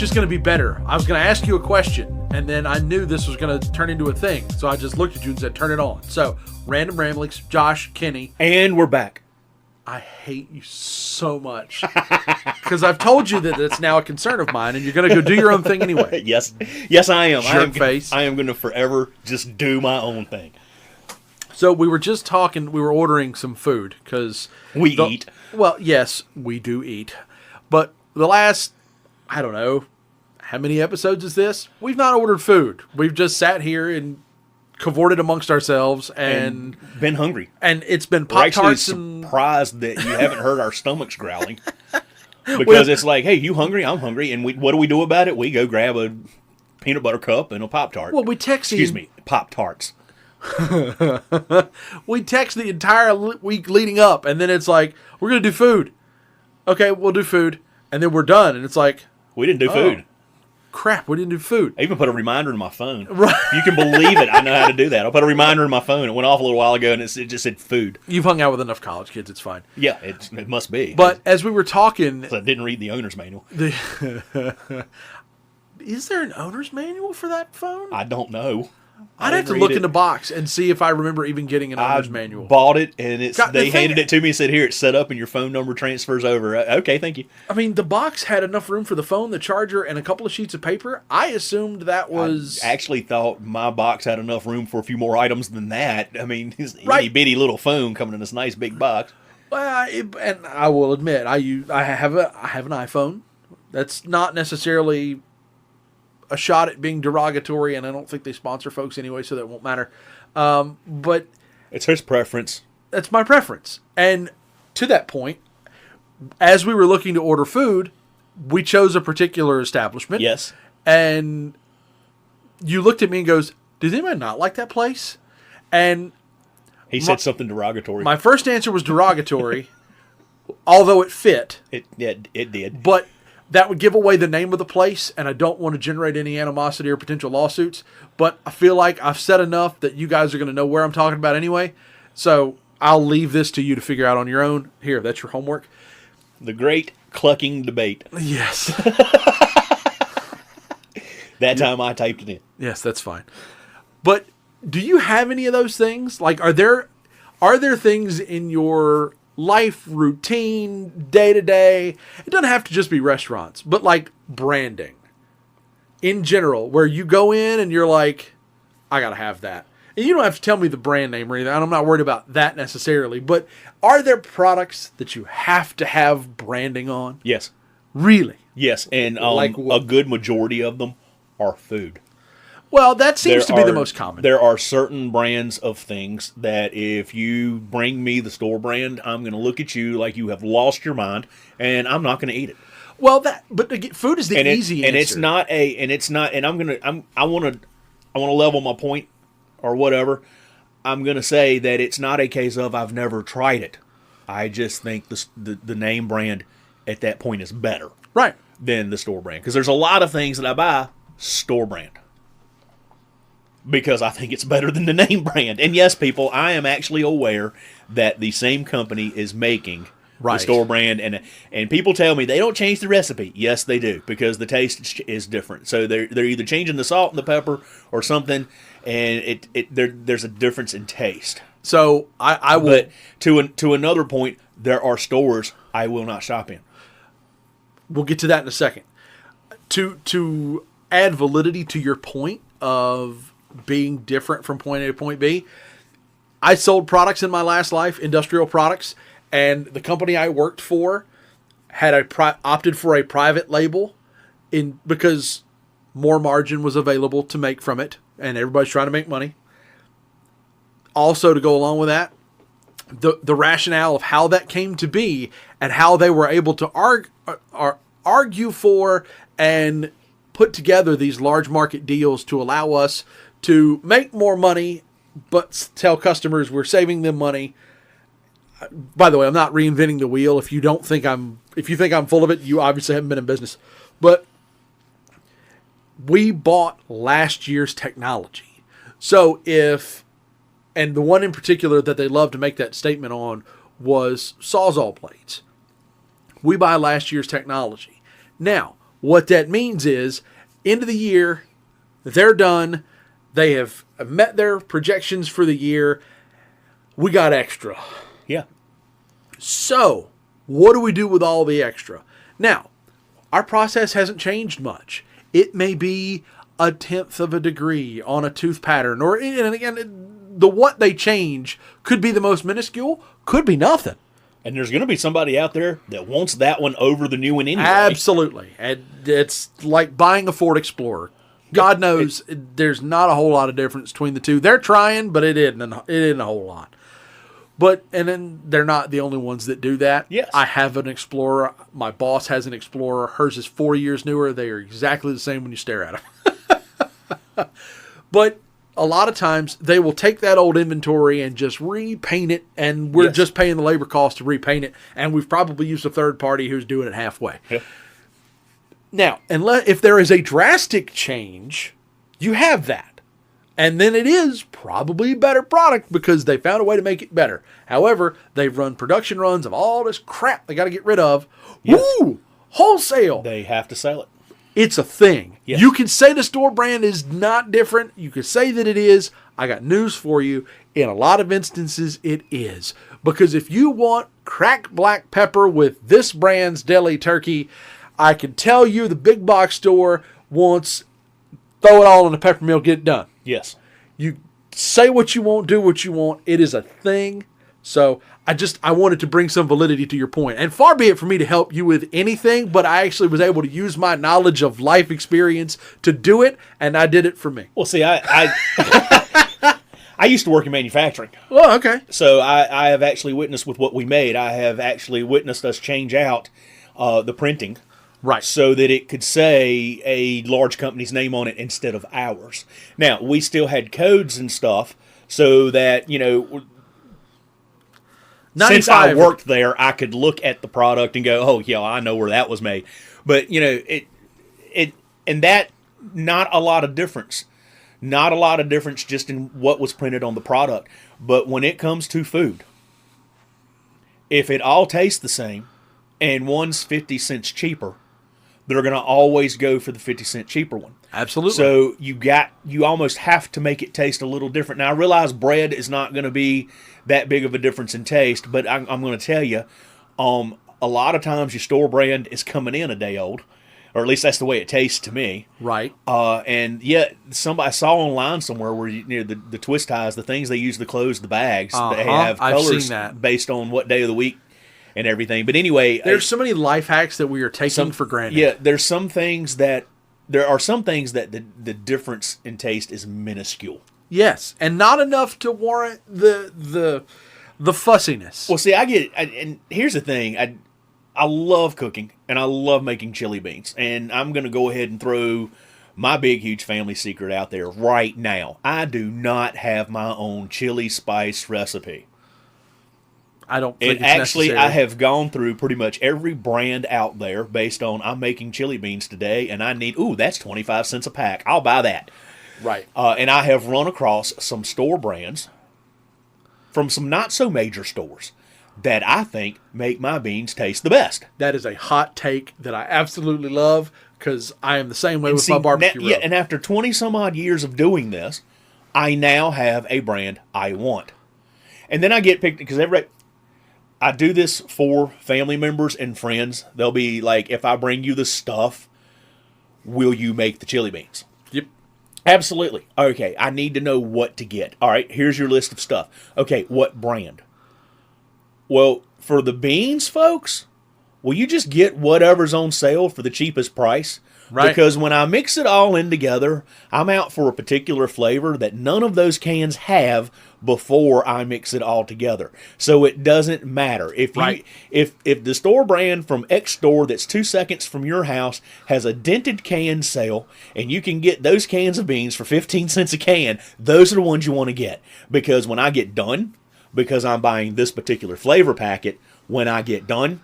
just going to be better. I was going to ask you a question, and then I knew this was going to turn into a thing. So I just looked at you and said, turn it on. So, Random Ramblings, Josh, Kenny. And we're back. I hate you so much. Because I've told you that it's now a concern of mine, and you're going to go do your own thing anyway. Yes, I am. I am going to forever just do my own thing. So we were just talking, we were ordering some food, because... We eat. Well, yes, we do eat. But the last, I don't know, how many episodes is this? We've not ordered food. We've just sat here and cavorted amongst ourselves and been hungry. And it's been Pop-Tarts and... surprised that you haven't heard our stomachs growling. Because it's like, hey, you hungry? I'm hungry. And what do we do about it? We go grab a peanut butter cup and a Pop-Tart. Well, we text Pop-Tarts. We text the entire week leading up, and then it's like, we're going to do food. Okay, we'll do food. And then we're done. And it's like... We didn't do food. Crap, we didn't do food. I even put a reminder in my phone. Right. You can believe it. I know how to do that. I put a reminder in my phone. It went off a little while ago, and it just said food. You've hung out with enough college kids. It's fine. Yeah, it must be. But as we were talking... I didn't read the owner's manual. Is there an owner's manual for that phone? I don't know. I'd have to look in the box and see if I remember even getting an owner's manual. I bought it, and they handed it to me and said, here, it's set up, and your phone number transfers over. Okay, thank you. I mean, the box had enough room for the phone, the charger, and a couple of sheets of paper. I assumed that was... I actually thought my box had enough room for a few more items than that. I mean, it's an itty-bitty little phone coming in this nice big box. Well, and I will admit, I have an iPhone. That's not necessarily... a shot at being derogatory, and I don't think they sponsor folks anyway, so that won't matter. But it's his preference. That's my preference. And to that point, as we were looking to order food, we chose a particular establishment. Yes. And you looked at me and goes, does anybody not like that place? And he said something derogatory. My first answer was derogatory, although it fit. It did. But that would give away the name of the place, and I don't want to generate any animosity or potential lawsuits. But I feel like I've said enough that you guys are going to know where I'm talking about anyway. So I'll leave this to you to figure out on your own. Here, that's your homework. The great clucking debate. Yes. That time I typed it in. Yes, that's fine. But do you have any of those things? Like, are there things in your life routine, day-to-day, it doesn't have to just be restaurants, but like branding in general, where you go in and you're like, I gotta have that. And you don't have to tell me the brand name or anything. I'm not worried about that necessarily, but are there products that you have to have branding on? Yes. Really? Yes, and a good majority of them are food. Well, that seems to be the most common. There are certain brands of things that if you bring me the store brand, I'm going to look at you like you have lost your mind, and I'm not going to eat it. Well, but food is the easy answer. I want to level my point or whatever. I'm going to say that it's not a case of I've never tried it. I just think the name brand at that point is better, right, than the store brand, because there's a lot of things that I buy store brand. Because I think it's better than the name brand. And yes, people, I am actually aware that the same company is making the store brand. And people tell me they don't change the recipe. Yes, they do, because the taste is different. So they're either changing the salt and the pepper or something, and there's a difference in taste. So I will... But to another point, there are stores I will not shop in. We'll get to that in a second. To add validity to your point of being different from point A to point B, I sold products in my last life, industrial products, and the company I worked for had opted for a private label because more margin was available to make from it, and everybody's trying to make money. Also, to go along with that, the rationale of how that came to be and how they were able to argue for and put together these large market deals to allow us to make more money, but tell customers we're saving them money. By the way, I'm not reinventing the wheel. If you think I'm full of it, you obviously haven't been in business. But we bought last year's technology. So and the one in particular that they love to make that statement on was Sawzall blades. We buy last year's technology. Now, What that means is, end of the year, they're done. They have met their projections for the year. We got extra. Yeah. So, what do we do with all the extra? Now, our process hasn't changed much. It may be 1/10 of a degree on a tooth pattern, or, and again, what they change could be the most minuscule, could be nothing. And there's going to be somebody out there that wants that one over the new one anyway. Absolutely. And it's like buying a Ford Explorer. God knows there's not a whole lot of difference between the two. They're trying, but it isn't a whole lot. But, and then they're not the only ones that do that. Yes. I have an Explorer. My boss has an Explorer. Hers is 4 years newer. They are exactly the same when you stare at them. But a lot of times they will take that old inventory and just repaint it, and we're just paying the labor cost to repaint it, and we've probably used a third party who's doing it halfway. Yeah. Now, if there is a drastic change, you have that. And then it is probably a better product because they found a way to make it better. However, they've run production runs of all this crap they got to get rid of. Yes. Woo! Wholesale. They have to sell it. It's a thing. Yes. You can say the store brand is not different. You can say that it is. I got news for you. In a lot of instances, it is. Because if you want cracked black pepper with this brand's deli turkey, I can tell you the big box store wants throw it all in a pepper mill, get it done. Yes. You say what you want, do what you want. It is a thing. So I wanted to bring some validity to your point. And far be it for me to help you with anything, but I actually was able to use my knowledge of life experience to do it, and I did it for me. Well, see, I used to work in manufacturing. Oh, okay. So I have actually witnessed with what we made. I have actually witnessed us change out the printing. Right. So that it could say a large company's name on it instead of ours. Now, we still had codes and stuff so that, since I worked there, I could look at the product and go, oh, yeah, I know where that was made. But, and that, not a lot of difference. Not a lot of difference just in what was printed on the product. But when it comes to food, if it all tastes the same and one's 50 cents cheaper, they're going to always go for the 50-cent cheaper one. Absolutely. So you almost have to make it taste a little different. Now, I realize bread is not going to be that big of a difference in taste, but I'm going to tell you, a lot of times your store brand is coming in a day old, or at least that's the way it tastes to me. Right. And yet, I saw online somewhere where the twist ties, the things they use to close the bags, they have colors based on what day of the week and everything. But anyway, there's so many life hacks that we are taking for granted. Yeah, there are some things that the difference in taste is minuscule. Yes, and not enough to warrant the fussiness. Well, see, and here's the thing, I love cooking and I love making chili beans, and I'm going to go ahead and throw my big huge family secret out there right now. I do not have my own chili spice recipe. I don't think it's actually necessary. I have gone through pretty much every brand out there based on I'm making chili beans today and I need that's 25 cents a pack. I'll buy that. Right. And I have run across some store brands from some not so major stores that I think make my beans taste the best. That is a hot take that I absolutely love because I am the same way with my barbecue rub. Yeah, and after 20 some odd years of doing this, I now have a brand I want. And then I get picked because I do this for family members and friends. They'll be like, if I bring you the stuff, will you make the chili beans? Yep. Absolutely. Okay, I need to know what to get. All right, here's your list of stuff. Okay, what brand? Well, for the beans, folks, will you just get whatever's on sale for the cheapest price? Right. Because when I mix it all in together, I'm out for a particular flavor that none of those cans have before I mix it all together. So it doesn't matter. If the store brand from X store that's 2 seconds from your house has a dented can sale and you can get those cans of beans for 15 cents a can, those are the ones you want to get. Because when I get done, because I'm buying this particular flavor packet, when I get done,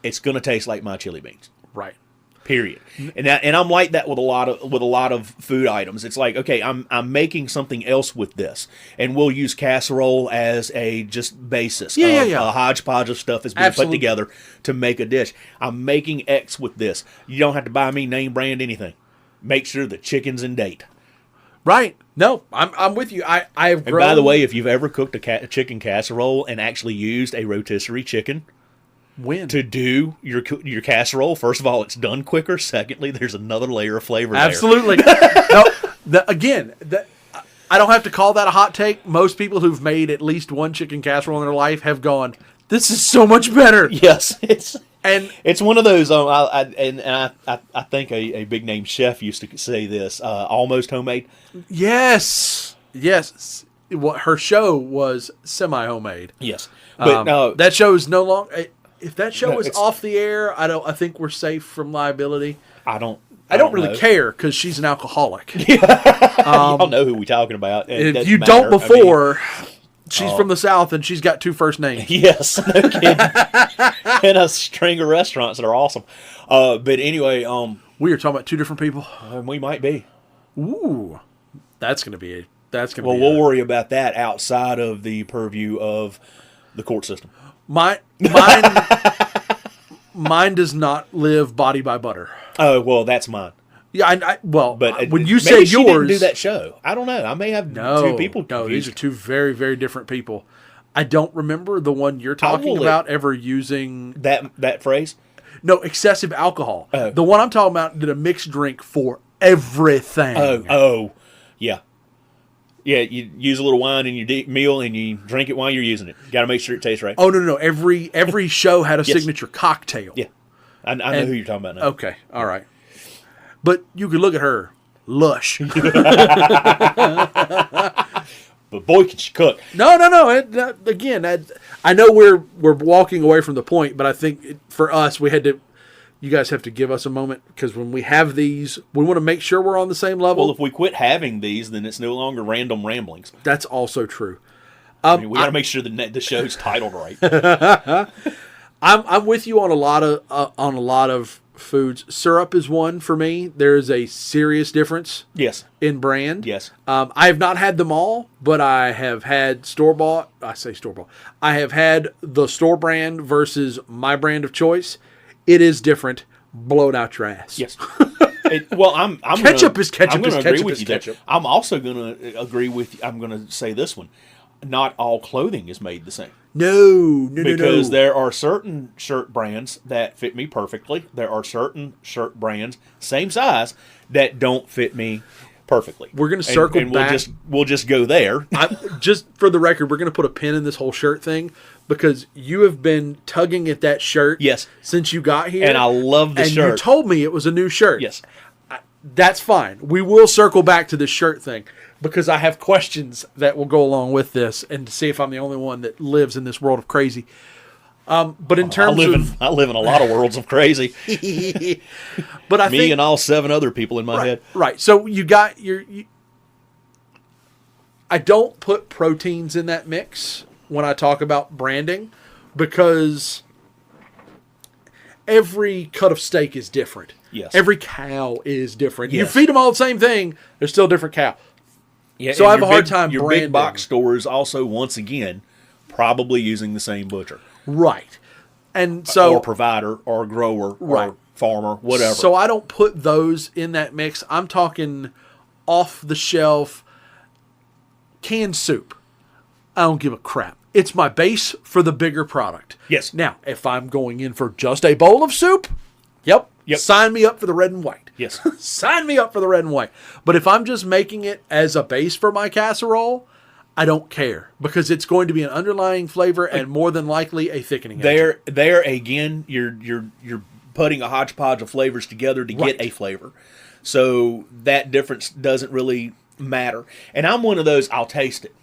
it's going to taste like my chili beans. Right. Period. And I'm like that with a lot of food items. It's like, okay, I'm making something else with this, and we'll use casserole as a just basis. A hodgepodge of stuff is being put together to make a dish. I'm making X with this. You don't have to buy me name brand anything. Make sure the chicken's in date. Right. No, I'm with you. I have grown. And by the way, if you've ever cooked a chicken casserole and actually used a rotisserie chicken to do your casserole, first of all, it's done quicker. Secondly, there's another layer of flavor Absolutely. No, I don't have to call that a hot take. Most people who've made at least one chicken casserole in their life have gone, this is so much better. Yes, it's one of those. I think a big name chef used to say this: almost homemade. Yes. What her show was semi homemade. Yes, but that show is no longer. If that show is off the air, I think we're safe from liability. I don't really care because she's an alcoholic. Y'all know who we're talking about. If you don't before, she's from the South and she's got 2 first names. Yes, no kidding. And a string of restaurants that are awesome. But anyway, we are talking about 2 different people. We might be. Ooh, that's going to be. Well, we'll worry about that outside of the purview of the court system. Mine does not live body by butter. Oh, well, that's mine. Yeah, but when you maybe say she yours, didn't do that show. I don't know. I may have 2 people. No, these are 2 very, very different people. I don't remember the one you're talking about ever using that phrase. No, excessive alcohol. Oh. The one I'm talking about did a mixed drink for everything. Oh, yeah. Yeah, you use a little wine in your meal and you drink it while you're using it. You got to make sure it tastes right. Oh, no. Every show had a signature cocktail. Yeah. I know who you're talking about now. Okay, all right. But you could look at her. Lush. But boy, can she cook. No. Again, I know we're walking away from the point, but I think for us, you guys have to give us a moment because when we have these, we want to make sure we're on the same level. Well, if we quit having these, then it's no longer random ramblings. That's also true. We got to make sure the show's titled right. I'm with you on a lot of foods. Syrup is one for me. There is a serious difference. Yes. In brand. Yes. I have not had them all, but I have had store-bought. I say store-bought. I have had the store brand versus my brand of choice. It is different. Blow it out your ass. Yes. I'm ketchup is ketchup. I'm going to agree with you ketchup. there. I'm also going to agree with you. I'm going to say this one. Not all clothing is made the same. No. Because there are certain shirt brands that fit me perfectly. There are certain shirt brands, same size, that don't fit me perfectly. We're going to circle back. We'll just go there. Just for the record, we're going to put a pin in this whole shirt thing because you have been tugging at that shirt since you got here. And I love the shirt. And you told me it was a new shirt. Yes. That's fine. We will circle back to this shirt thing because I have questions that will go along with this and to see if I'm the only one that lives in this world of crazy. But in terms I live in a lot of worlds of crazy. But I think and all 7 other people in my head. Right. So you got I don't put proteins in that mix when I talk about branding because every cut of steak is different. Yes. Every cow is different. Yes. You feed them all the same thing, they're still a different cow. Yeah, so I have a hard time your branding. big box stores also, once again, probably using the same butcher. Right. And so or provider or grower or farmer, whatever. So I don't put those in that mix. I'm talking off the shelf canned soup. I don't give a crap. It's my base for the bigger product. Yes. Now, if I'm going in for just a bowl of soup, yep. Sign me up for the red and white. Yes. Sign me up for the red and white. But if I'm just making it as a base for my casserole, I don't care because it's going to be an underlying flavor and more than likely a thickening agent. There again, you're putting a hodgepodge of flavors together to get a flavor. So that difference doesn't really matter. And I'm one of those. I'll taste it.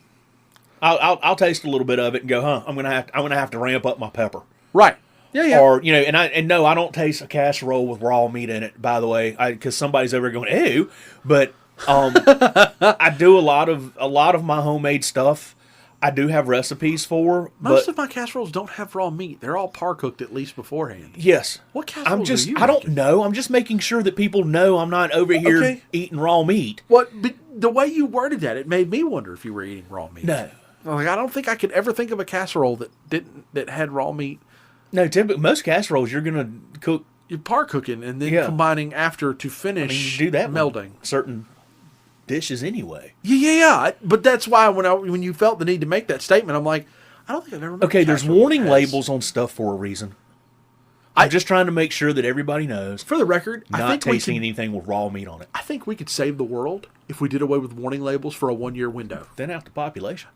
I'll taste a little bit of it and go, I'm gonna have to ramp up my pepper. Right. Yeah. Or no, I don't taste a casserole with raw meat in it. By the way, because somebody's over going, ew. But I do a lot of my homemade stuff. I do have recipes for. Most of my casseroles don't have raw meat. They're all par cooked at least beforehand. Yes. What casseroles are you I don't making? know. I'm just making sure that people know I'm not over here eating raw meat. What? But the way you worded that, it made me wonder if you were eating raw meat. No. Like, I don't think I could ever think of a casserole that had raw meat. No, typically most casseroles you're gonna cook. You're par cooking and then combining after to finish. You do that melding with certain dishes anyway. Yeah. But that's why when you felt the need to make that statement, I'm like, I don't think I've ever. Made Okay, there's warning labels on stuff for a reason. I'm just trying to make sure that everybody knows. For the record, not I think tasting anything with raw meat on it. I think we could save the world if we did away with warning labels for a 1-year window. Thin out the population.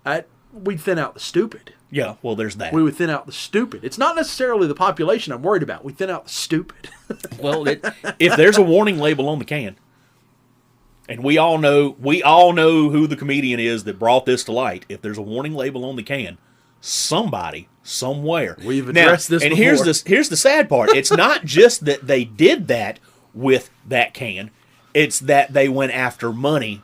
We'd thin out the stupid. Yeah, well, there's that. We would thin out the stupid. It's not necessarily the population I'm worried about. We thin out the stupid. Well, if there's a warning label on the can, and we all know who the comedian is that brought this to light. If there's a warning label on the can, somebody somewhere. We've addressed this and before. Here's the sad part. It's not just that they did that with that can. It's that they went after money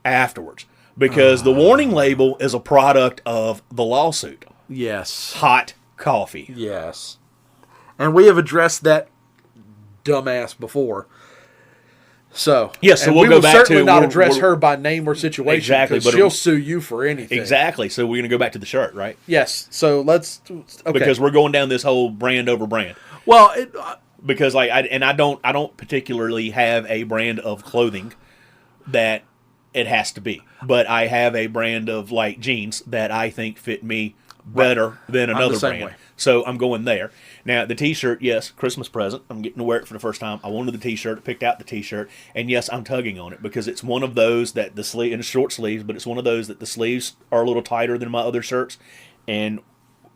afterwards. Because the warning label is a product of the lawsuit. Yes. Hot coffee. Yes. And we have addressed that dumbass before. So yes, so and we'll we go will back certainly to not address her by name or situation. Exactly, but she'll sue you for anything. Exactly. So we're going to go back to the shirt, right? Yes. So let's. Okay. Because we're going down this whole brand over brand. Well, because I don't particularly have a brand of clothing that it has to be, but I have a brand of like jeans that I think fit me better than another brand. Way. So I'm going there. Now the T-shirt, yes, Christmas present. I'm getting to wear it for the first time. I wanted the T-shirt, picked out the T-shirt, and yes, I'm tugging on it because it's one of those that the sleeve and short sleeves, but it's one of those that the sleeves are a little tighter than my other shirts, and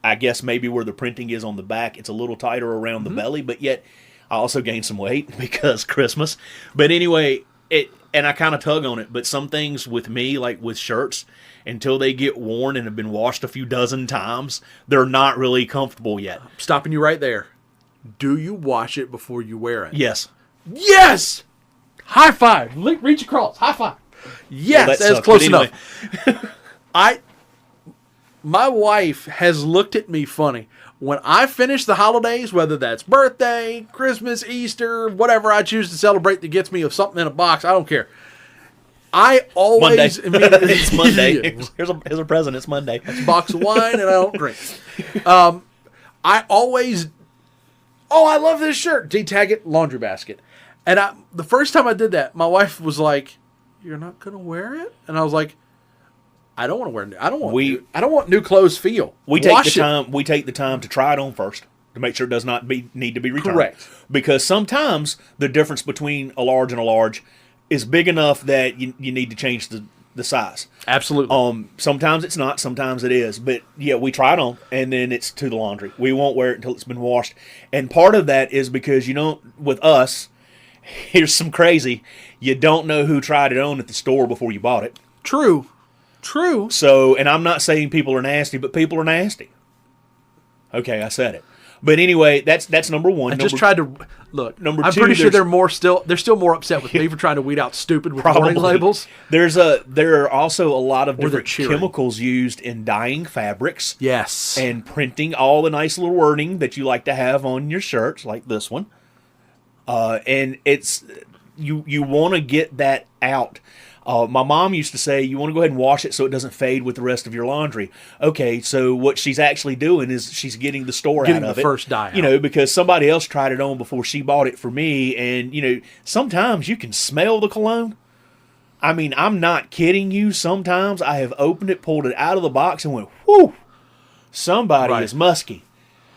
I guess maybe where the printing is on the back, it's a little tighter around the belly, but yet I also gained some weight because Christmas. But anyway, and I kind of tug on it, but some things with me, like with shirts, until they get worn and have been washed a few dozen times, they're not really comfortable yet. Stopping you right there. Do you wash it before you wear it? Yes. Yes! High five. Reach across. High five. Yes, well, that's close enough. My wife has looked at me funny. When I finish the holidays, whether that's birthday, Christmas, Easter, whatever I choose to celebrate that gets me of something in a box, I don't care. I always immediately... It's Monday. Here's a present. It's Monday. It's a box of wine and I don't drink. I always... Oh, I love this shirt. D-tag it, laundry basket. And the first time I did that, my wife was like, "You're not going to wear it?" And I was like, I don't want to wear new. I don't want new clothes feel. We take the time to try it on first to make sure it does not need to be returned. Correct. Because sometimes the difference between a large and a large is big enough that you need to change the size. Absolutely. Sometimes it's not. Sometimes it is. But yeah, we try it on, and then it's to the laundry. We won't wear it until it's been washed. And part of that is because with us, here's some crazy. You don't know who tried it on at the store before you bought it. True. So, and I'm not saying people are nasty, but people are nasty. Okay, I said it. But anyway, that's number one. Just tried to look. Number I'm two, pretty sure they're still more upset with me for trying to weed out stupid with warning labels. There are also a lot of different chemicals used in dyeing fabrics. Yes. And printing all the nice little wording that you like to have on your shirts, like this one. And it's you want to get that out. My mom used to say, you want to go ahead and wash it so it doesn't fade with the rest of your laundry. Okay, so what she's actually doing is she's getting the store out of it. Getting the first dye out. Because somebody else tried it on before she bought it for me. And, sometimes you can smell the cologne. I mean, I'm not kidding you. Sometimes I have opened it, pulled it out of the box, and went, whew, somebody is musky.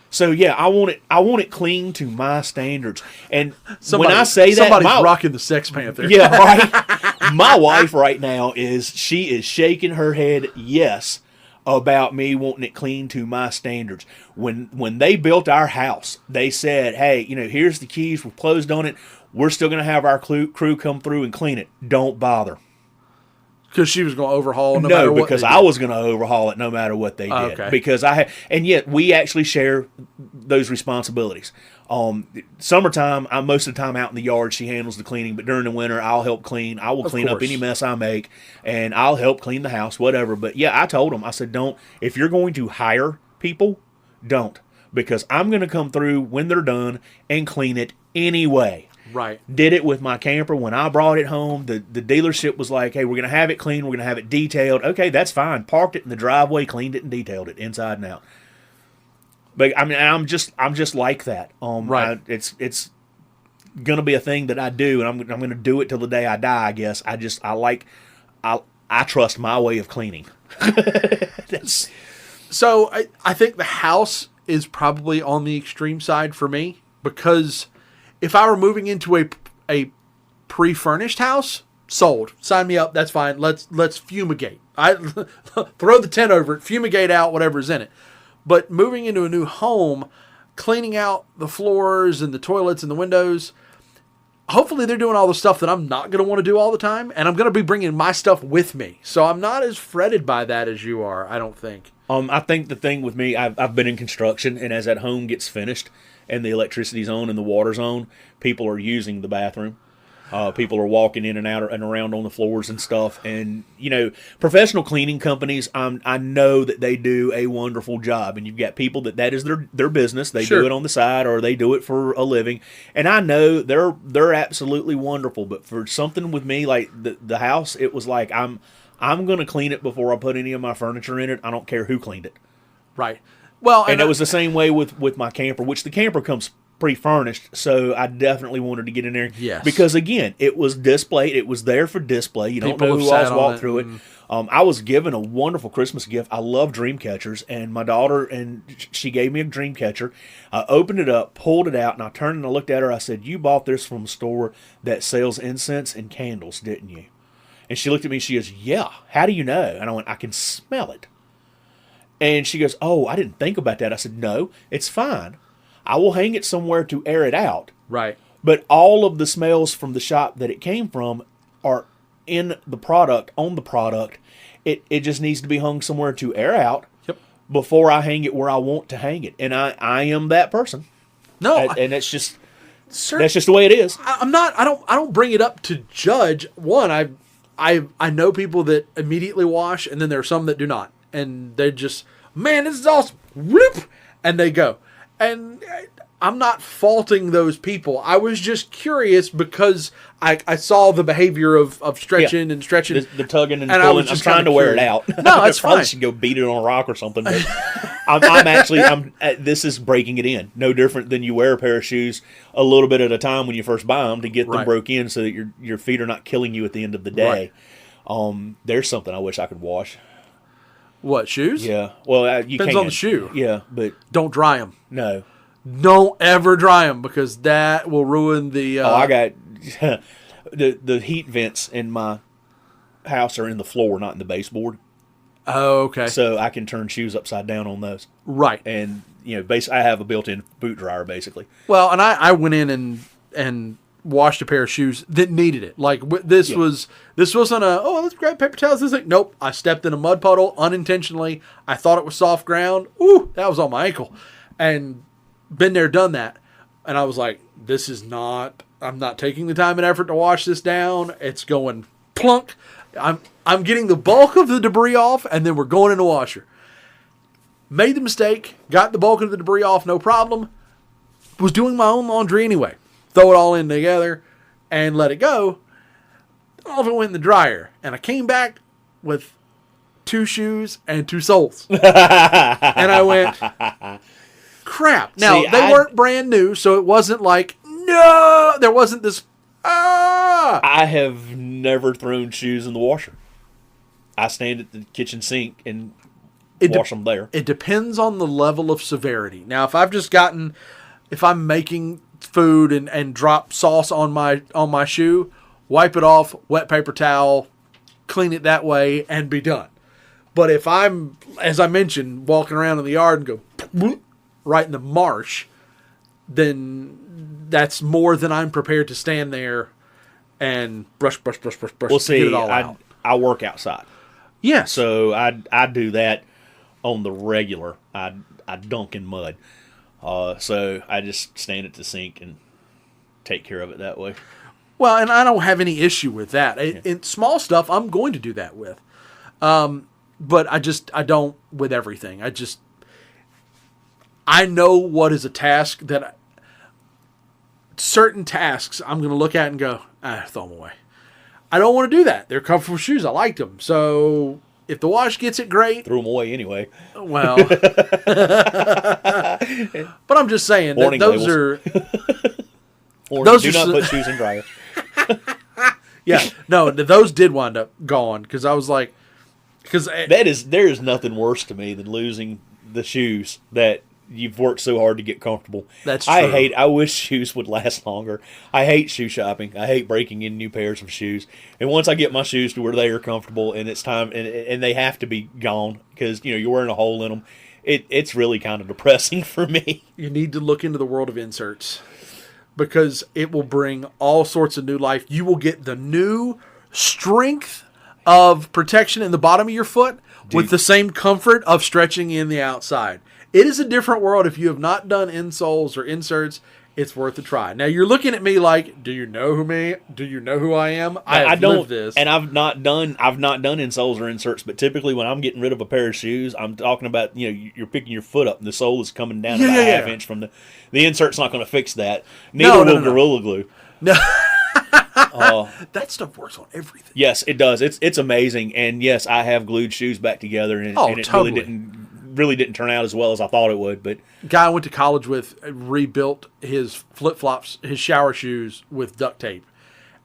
So yeah, I want it clean to my standards. And when I say that, somebody's rocking the Sex Panther. Yeah, right. My wife right now she is shaking her head yes about me wanting it clean to my standards. When they built our house, they said, "Hey, here's the keys. We've closed on it. We're still going to have our crew come through and clean it. Don't bother." Because she was going to overhaul no matter what. No, because I was going to overhaul it no matter what they did. Okay. Because and yet we actually share those responsibilities. Summertime, I'm most of the time out in the yard. She handles the cleaning, but during the winter, I'll help clean. I will clean up any mess I make, and I'll help clean the house, whatever. But yeah, I told them, I said, don't, if you're going to hire people, don't. Because I'm going to come through when they're done and clean it anyway. Right. Did it with my camper when I brought it home. The dealership was like, hey, we're going to have it cleaned. We're going to have it detailed. Okay, that's fine. Parked it in the driveway, cleaned it, and detailed it inside and out. But I mean, I'm just like that. Right. It's going to be a thing that I do, and I'm going to do it till the day I die, I guess. I trust my way of cleaning. So I think the house is probably on the extreme side for me, because if I were moving into a pre-furnished house, sold. Sign me up. That's fine. Let's fumigate. I throw the tent over it, fumigate out whatever's in it. But moving into a new home, cleaning out the floors and the toilets and the windows, hopefully they're doing all the stuff that I'm not going to want to do all the time, and I'm going to be bringing my stuff with me. So I'm not as fretted by that as you are, I don't think. I think the thing with me, I've been in construction, and as that home gets finished and the electricity's on and the water's on, people are using the bathroom. People are walking in and out and around on the floors and stuff. And, professional cleaning companies, I know that they do a wonderful job. And you've got people that is their business. They do it on the side, or they do it for a living. And I know they're absolutely wonderful. But for something with me, like the house, it was like I'm going to clean it before I put any of my furniture in it. I don't care who cleaned it. Right. Well, and it was the same way with my camper, which the camper comes pre-furnished, so I definitely wanted to get in there. Yes. Because, again, it was displayed. It was there for display. You don't know who else walked through it. I was given a wonderful Christmas gift. I love dream catchers, and my daughter, she gave me a dream catcher. I opened it up, pulled it out, and I turned and I looked at her. I said, you bought this from a store that sells incense and candles, didn't you? And she looked at me and she goes, yeah, how do you know? And I went, I can smell it. And she goes, oh, I didn't think about that. I said, no, it's fine. I will hang it somewhere to air it out. Right. But all of the smells from the shop that it came from are in the product, on the product. It just needs to be hung somewhere to air out before I hang it where I want to hang it. And I am that person. No. And it's just, that's just the way it is. I'm not, I don't bring it up to judge. One, I know people that immediately wash, and then there are some that do not. And they're just, man, this is awesome. Whoop! And they go. And I'm not faulting those people. I was just curious because I saw the behavior of stretching and stretching. The tugging and pulling. I'm trying to wear it out. No, it's fine. I should go beat it on a rock or something. But this is breaking it in. No different than you wear a pair of shoes a little bit at a time when you first buy them to get them broke in so that your feet are not killing you at the end of the day. Right. There's something I wish I could wash. What, shoes? Yeah. Well, you depends can. on the shoe. Yeah, but don't dry them. No. Don't ever dry them, because that will ruin the. I got the heat vents in my house are in the floor, not in the baseboard. Oh, okay. So I can turn shoes upside down on those. Right. And I have a built-in boot dryer basically. Well, and I went in and washed a pair of shoes that needed it. Like this wasn't let's grab paper towels. This thing. Nope. I stepped in a mud puddle unintentionally. I thought it was soft ground. Ooh, that was on my ankle. And been there, done that. And I was like, I'm not taking the time and effort to wash this down. It's going plunk. I'm getting the bulk of the debris off, and then we're going in the washer. Made the mistake, got the bulk of the debris off, no problem. Was doing my own laundry anyway. Throw it all in together and let it go. All of it went in the dryer. And I came back with 2 shoes and 2 soles. And I went, crap. Now, they weren't brand new, so it wasn't like, no, there wasn't this, I have never thrown shoes in the washer. I stand at the kitchen sink and wash them there. It depends on the level of severity. Now, if I'm making food and drop sauce on my shoe, wipe it off, wet paper towel, clean it that way, and be done. But if I'm, as I mentioned, walking around in the yard and go right in the marsh, then that's more than I'm prepared to stand there and brush, Well, see, get it all out. I work outside. Yes. So I do that on the regular. I dunk in mud. So I just stand at the sink and take care of it that way. Well, and I don't have any issue with that. In small stuff, I'm going to do that with. But I don't with everything. I know what is a task that certain tasks I'm going to look at and go, throw them away. I don't want to do that. They're comfortable shoes. I liked them. So if the wash gets it, great. Threw them away anyway. Well, but I'm just saying that those labels. Those do not put shoes in dryer. Yeah, no, those did wind up gone because I was like, there is nothing worse to me than losing the shoes that you've worked so hard to get comfortable. That's true. I wish shoes would last longer. I hate shoe shopping. I hate breaking in new pairs of shoes. And once I get my shoes to where they are comfortable and it's time, and they have to be gone because you're wearing a hole in them, it's really kind of depressing for me. You need to look into the world of inserts because it will bring all sorts of new life. You will get the new strength of protection in the bottom of your foot with the same comfort of stretching in the outside. It is a different world. If you have not done insoles or inserts, it's worth a try. Now you're looking at me like, do you know me? Do you know who I am? I don't lived this. And I've not done insoles or inserts, but typically when I'm getting rid of a pair of shoes, I'm talking about, you're picking your foot up and the sole is coming down about a half inch from the insert's not going to fix that. Neither will Gorilla Glue. No. That stuff works on everything. Yes, it does. It's amazing. And yes, I have glued shoes back together and it totally. really didn't turn out as well as I thought it would. But guy I went to college with rebuilt his flip-flops, his shower shoes with duct tape.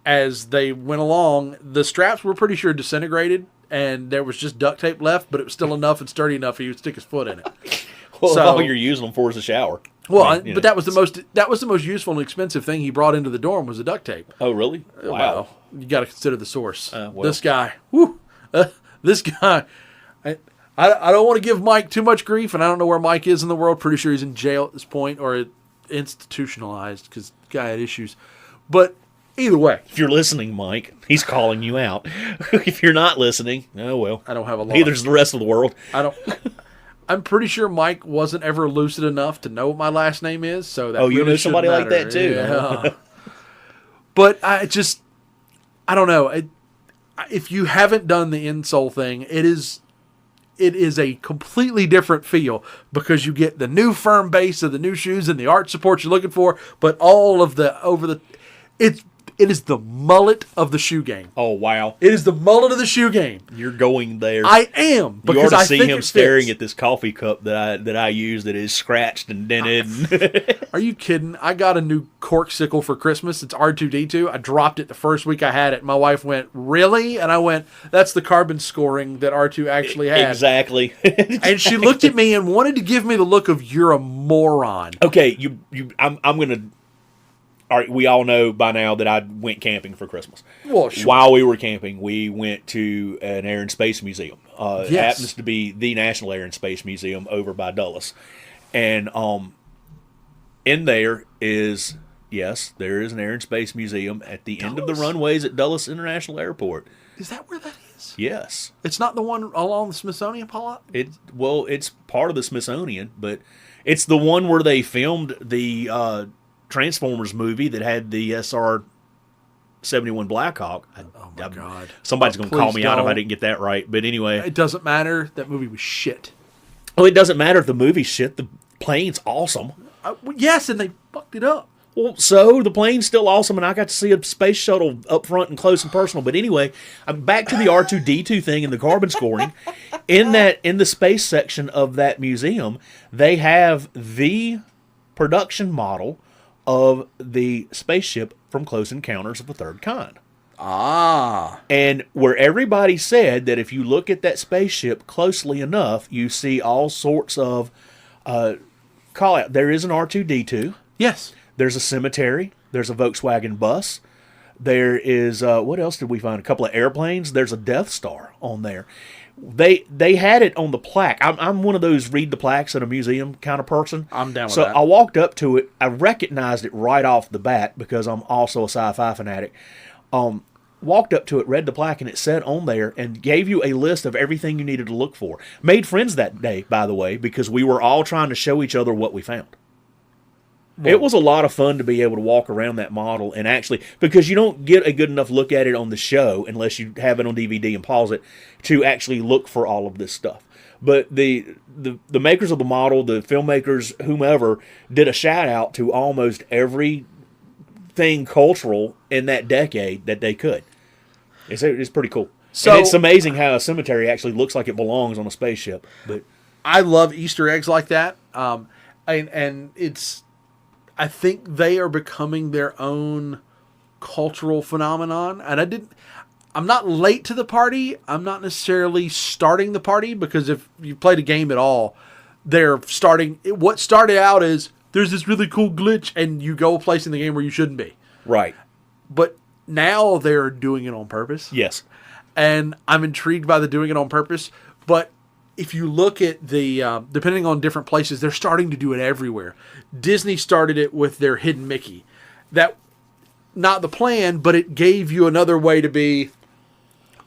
As they went along, the straps were pretty sure disintegrated, and there was just duct tape left, but it was still enough and sturdy enough he would stick his foot in it. Well, all you're using them for is a shower. Well, but that was the most useful and expensive thing he brought into the dorm was the duct tape. Oh, really? Wow. Well, you got to consider the source. This guy, this guy. I don't want to give Mike too much grief, and I don't know where Mike is in the world. Pretty sure he's in jail at this point or institutionalized because the guy had issues. But either way. If you're listening, Mike, he's calling you out. If you're not listening, oh well. I don't have a lot. Neither's the rest of the world. I'm pretty sure Mike wasn't ever lucid enough to know what my last name is. So that you really know somebody matter. Like that too. Yeah. But I don't know. If you haven't done the insole thing, it is a completely different feel because you get the new firm base of the new shoes and the arch support you're looking for, but all of it is the mullet of the shoe game. Oh, wow. It is the mullet of the shoe game. You're going there. I am. You ought to see him staring at this coffee cup that I use that is scratched and dented. Are you kidding? I got a new cork sickle for Christmas. It's R2D2. I dropped it the first week I had it. My wife went, really? And I went, that's the carbon scoring that R2 actually had. Exactly. And she looked at me and wanted to give me the look of, you're a moron. Okay, I'm going to... All right, we all know by now that I went camping for Christmas. Well, sure. While we were camping, we went to an Air and Space Museum. It happens to be the National Air and Space Museum over by Dulles. And in there is, there is an Air and Space Museum at the end of the runways at Dulles International Airport. Is that where that is? Yes. It's not the one along the Smithsonian plot? It's part of the Smithsonian, but it's the one where they filmed the... Transformers movie that had the SR-71 Blackhawk. Oh my God! Somebody's going to call me out if I didn't get that right. But anyway, it doesn't matter. That movie was shit. Well, it doesn't matter if the movie's shit. The plane's awesome. Yes, and they fucked it up. Well, so the plane's still awesome, and I got to see a space shuttle up front and close and personal. But anyway, I'm back to the R2D2 thing and the carbon scoring. In the space section of that museum, they have the production model of the spaceship from Close Encounters of the Third Kind. Ah. And where everybody said that if you look at that spaceship closely enough, you see all sorts of call out. There is an R2D2. Yes. There's a cemetery. There's a Volkswagen bus. There is, what else did we find? A couple of airplanes. There's a Death Star on there. They had it on the plaque. I'm one of those read the plaques at a museum kind of person. I'm down with that. So I walked up to it. I recognized it right off the bat because I'm also a sci-fi fanatic. walked up to it, read the plaque, and it said on there and gave you a list of everything you needed to look for. Made friends that day, by the way, because we were all trying to show each other what we found. Well, it was a lot of fun to be able to walk around that model and actually, because you don't get a good enough look at it on the show unless you have it on DVD and pause it to actually look for all of this stuff. But the makers of the model, the filmmakers, whomever, did a shout out to almost everything cultural in that decade that they could. It's pretty cool. So, and it's amazing how a cemetery actually looks like it belongs on a spaceship. But I love Easter eggs like that, and it's. I think they are becoming their own cultural phenomenon. And I'm not late to the party. I'm not necessarily starting the party, because if you played a game at all, what started out is there's this really cool glitch and you go a place in the game where you shouldn't be. Right. But now they're doing it on purpose. Yes. And I'm intrigued by the doing it on purpose. But if you look at the, depending on different places, they're starting to do it everywhere. Disney started it with their Hidden Mickey. That, not the plan, but it gave you another way to be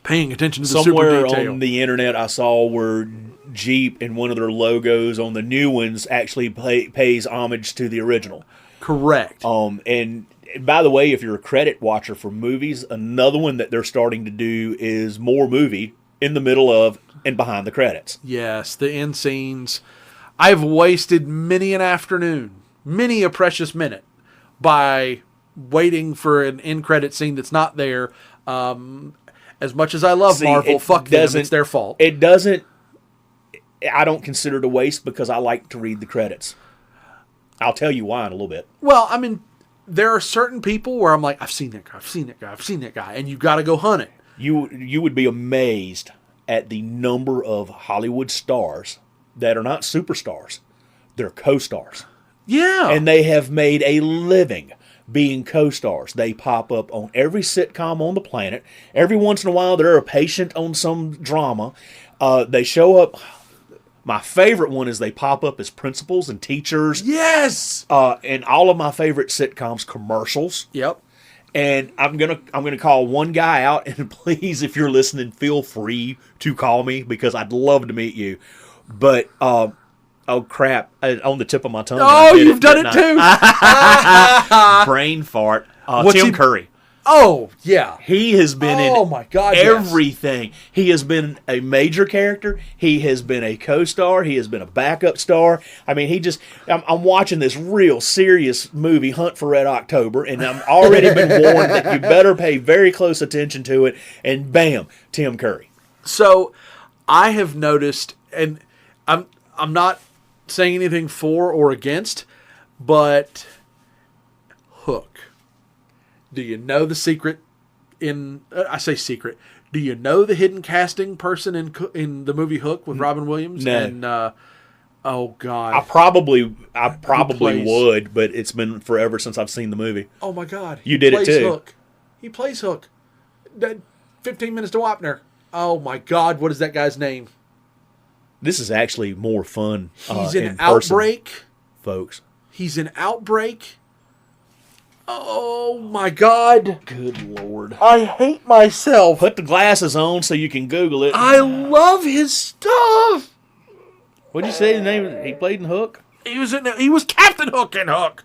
paying attention to the super detail. Somewhere on the internet I saw where Jeep and one of their logos on the new ones actually pays homage to the original. Correct. And by the way, if you're a credit watcher for movies, another one that they're starting to do is more movie in the middle of and behind the credits. Yes, the end scenes. I've wasted many an afternoon, many a precious minute, by waiting for an end credit scene that's not there. As much as I love Marvel, fuck them, it's their fault. It doesn't. I don't consider it a waste because I like to read the credits. I'll tell you why in a little bit. Well, I mean, there are certain people where I'm like, I've seen that guy, I've seen that guy, I've seen that guy, and you got to go hunt it. You would be amazed at the number of Hollywood stars that are not superstars. They're co-stars. Yeah. And they have made a living being co-stars. They pop up on every sitcom on the planet. Every once in a while, they're a patient on some drama. They show up. My favorite one is they pop up as principals and teachers. Yes. And all of my favorite sitcoms commercials. Yep. And I'm gonna call one guy out, and please, if you're listening, feel free to call me because I'd love to meet you. But oh crap, on the tip of my tongue. Oh, you've done it too. Brain fart. What's Tim he- Curry. Oh yeah, He has been in my God, everything. Yes. He has been a major character. He has been a co-star. He has been a backup star. I mean, I'm watching this real serious movie, Hunt for Red October, and I'm already been warned that you better pay very close attention to it. And bam, Tim Curry. So I have noticed, and I'm not saying anything for or against, but Hook. Do you know the secret I say secret. Do you know the hidden casting person in the movie Hook with Robin Williams? No. And, oh, God. I probably would, but it's been forever since I've seen the movie. Oh, my God. You did it too. Hook. He plays Hook. 15 Minutes to Wapner. Oh, my God. What is that guy's name? This is actually more fun. He's in Outbreak. Folks. He's in Outbreak. Oh, my God. Good Lord. I hate myself. Put the glasses on so you can Google it. I love his stuff. What'd you say his name? He played in Hook? He was Captain Hook in Hook.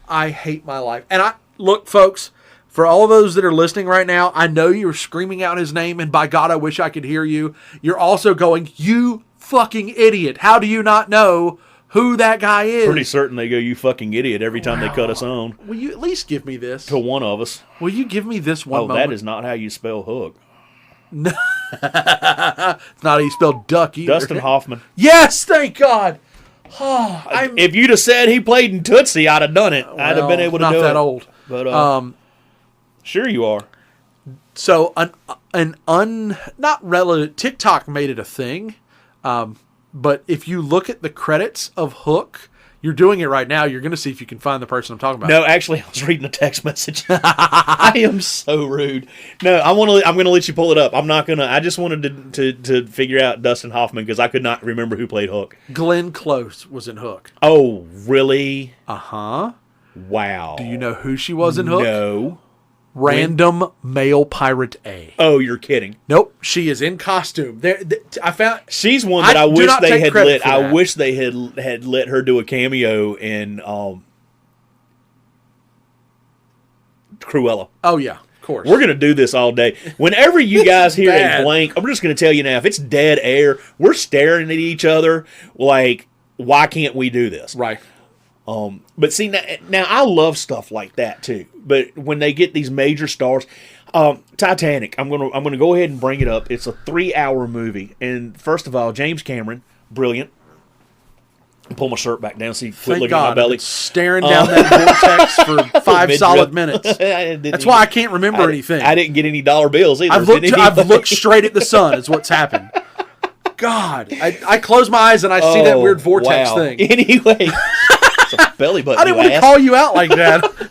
I hate my life. And look, folks, for all those that are listening right now, I know you're screaming out his name, and by God, I wish I could hear you. You're also going, you fucking idiot. How do you not know who that guy is? Pretty certain they go, you fucking idiot, every time they cut us on. Will you at least give me this? To one of us. Will you give me this one moment? That is not how you spell Hook. No. It's not how you spell duck either. Dustin Hoffman. Yes, thank God. If you'd have said he played in Tootsie, I'd have done it. I'd have been able to do it. Not that old. But, sure you are. So, not relative, TikTok made it a thing. But if you look at the credits of Hook, you're doing it right now. You're going to see if you can find the person I'm talking about. No, actually, I was reading a text message. I am so rude. No, I'm going to let you pull it up. I'm not going to. I just wanted to figure out Dustin Hoffman because I could not remember who played Hook. Glenn Close was in Hook. Oh, really? Uh-huh. Wow. Do you know who she was in Hook? No. Random male pirate A. Oh, you're kidding. Nope, she is in costume. I found she's one that I do wish not they take had credit lit. for I that. wish they had let her do a cameo in Cruella. Oh yeah, of course. We're gonna do this all day. Whenever you guys hear a bad. blank, I'm just gonna tell you now. If it's dead air, we're staring at each other like, why can't we do this? Right. But see, now I love stuff like that too. But when they get these major stars, Titanic, I'm gonna go ahead and bring it up. It's a 3-hour movie, and first of all, James Cameron, brilliant. Pull my shirt back down so you quit Thank looking God. at my belly. I've been staring down that vortex for 5 solid minutes. That's why I can't remember anything. I didn't get any dollar bills either. I've looked straight at the sun. Is what's happened. God, I close my eyes and I see that weird vortex thing. Anyway, it's a belly button. I didn't want to call you out like that.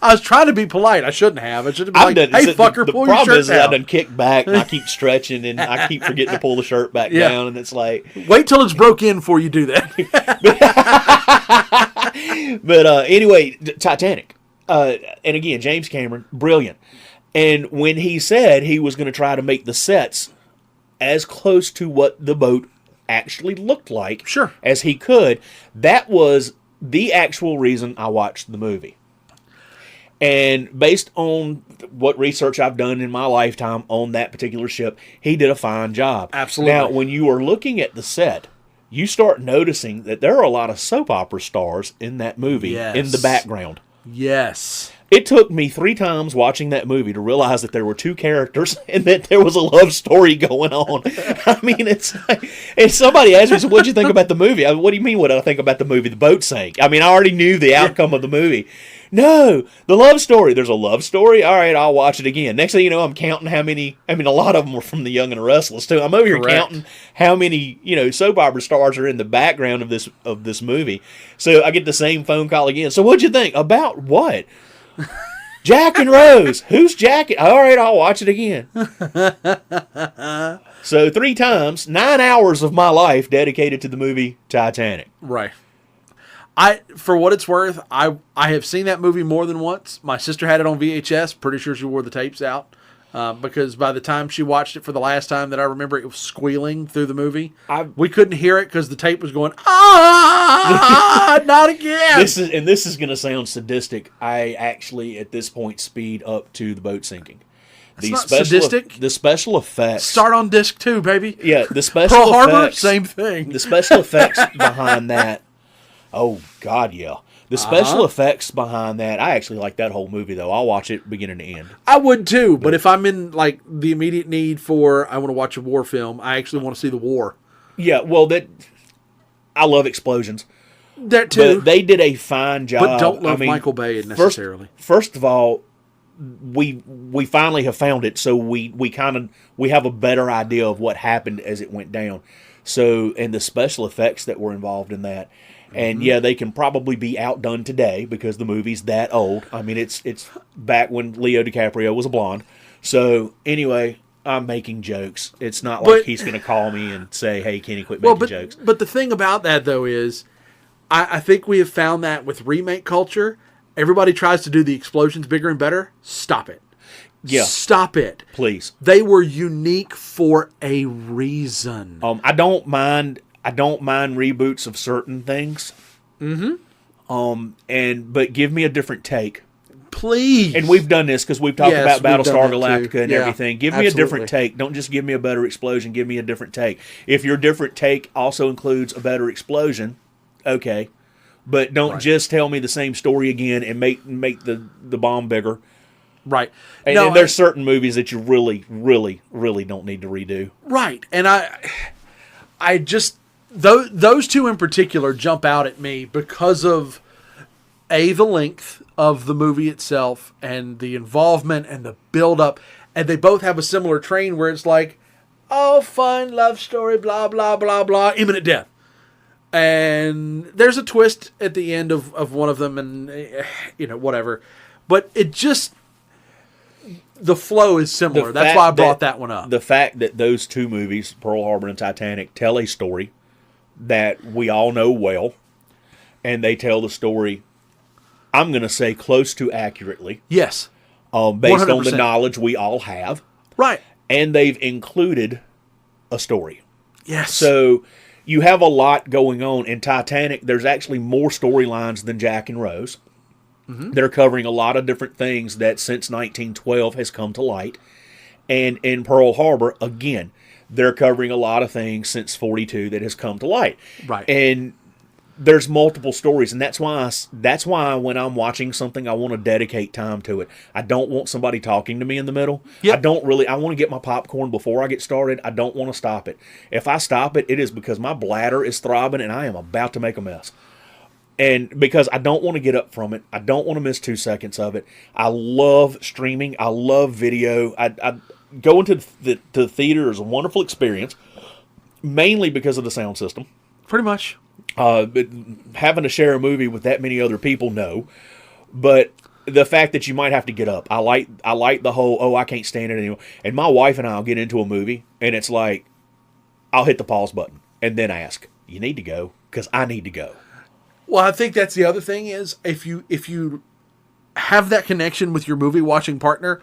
I was trying to be polite. I shouldn't have. I should have been like, "Hey, fucker, pull your shirt down." The problem is I done kick back and I keep stretching and I keep forgetting to pull the shirt back down, and it's like, wait till it's broke in before you do that. But anyway, Titanic, and again, James Cameron, brilliant. And when he said he was going to try to make the sets as close to what the boat actually looked like, sure, as he could, that was the actual reason I watched the movie. And based on what research I've done in my lifetime on that particular ship, he did a fine job. Absolutely. Now, when you are looking at the set, you start noticing that there are a lot of soap opera stars in that movie in the background. Yes. It took me 3 times watching that movie to realize that there were 2 characters and that there was a love story going on. I mean, it's like, and somebody asked me, so what'd you think about the movie? I mean, what do you mean what I think about the movie? The boat sank. I mean, I already knew the outcome of the movie. No, the love story. There's a love story? All right, I'll watch it again. Next thing you know, I'm counting how many, I mean, a lot of them were from The Young and the Restless, too. I'm over here counting how many, soap opera stars are in the background of this movie. So I get the same phone call again. So what'd you think? About what? Jack and Rose. Who's Jack? All right, I'll watch it again. So 3 times, 9 hours of my life dedicated to the movie Titanic. Right. For what it's worth, I have seen that movie more than once. My sister had it on VHS. Pretty sure she wore the tapes out. Because by the time she watched it for the last time that I remember, it was squealing through the movie. We couldn't hear it because the tape was going, not again. This is going to sound sadistic. I actually, at this point, speed up to the boat sinking. Sadistic? The special effects. Start on disc 2, baby. Yeah, the special Pearl effects. Harbor, same thing. The special effects behind that. Oh, God, yeah. The special effects behind that, I actually like that whole movie, though. I'll watch it beginning to end. I would, too. But if I'm in, the immediate need for, I want to watch a war film, I actually want to see the war. Yeah, well, I love explosions. That, too. But they did a fine job. But don't love Michael Bay necessarily. First of all, we finally have found it, so we have a better idea of what happened as it went down. So, and the special effects that were involved in that. And yeah, they can probably be outdone today because the movie's that old. I mean, it's back when Leo DiCaprio was a blonde. So anyway, I'm making jokes. It's not like he's going to call me and say, "Hey, Kenny, quit making jokes." But the thing about that though is, I think we have found that with remake culture, everybody tries to do the explosions bigger and better. Stop it. Yeah. Stop it. Please. They were unique for a reason. I don't mind reboots of certain things. But give me a different take. Please. And we've done this because we've talked about Battlestar Galactica and everything. Give me a different take. Don't just give me a better explosion. Give me a different take. If your different take also includes a better explosion, okay. But don't just tell me the same story again and make the bomb bigger. Right. And there's certain movies that you really, really, really don't need to redo. Right. And I just... Those 2 in particular jump out at me because of, the length of the movie itself and the involvement and the build-up. And they both have a similar train where it's like, oh, fun, love story, blah, blah, blah, blah, imminent death. And there's a twist at the end of one of them and, whatever. But it just... The flow is similar. That's why I brought that one up. The fact that those 2 movies, Pearl Harbor and Titanic, tell a story that we all know well, and they tell the story, I'm going to say, close to accurately. Yes. based on the 100%. knowledge we all have. Right. And they've included a story. Yes. So you have a lot going on. In Titanic, there's actually more storylines than Jack and Rose. They're covering a lot of different things that since 1912 has come to light. And in Pearl Harbor, again, they're covering a lot of things since 42 that has come to light. Right. And there's multiple stories, and that's why when I'm watching something, I want to dedicate time to it. I don't want somebody talking to me in the middle. Yep. I want to get my popcorn before I get started. I don't want to stop it. If I stop it, it is because my bladder is throbbing and I am about to make a mess. And because I don't want to get up from it, I don't want to miss 2 seconds of it. I love streaming. I love video. I going to the theater is a wonderful experience, mainly because of the sound system. Pretty much. But having to share a movie with that many other people, no. But the fact that you might have to get up, I like the whole, I can't stand it anymore. And my wife and I will get into a movie, and it's like, I'll hit the pause button and then ask, you need to go? Because I need to go. Well, I think that's the other thing is if you have that connection with your movie watching partner,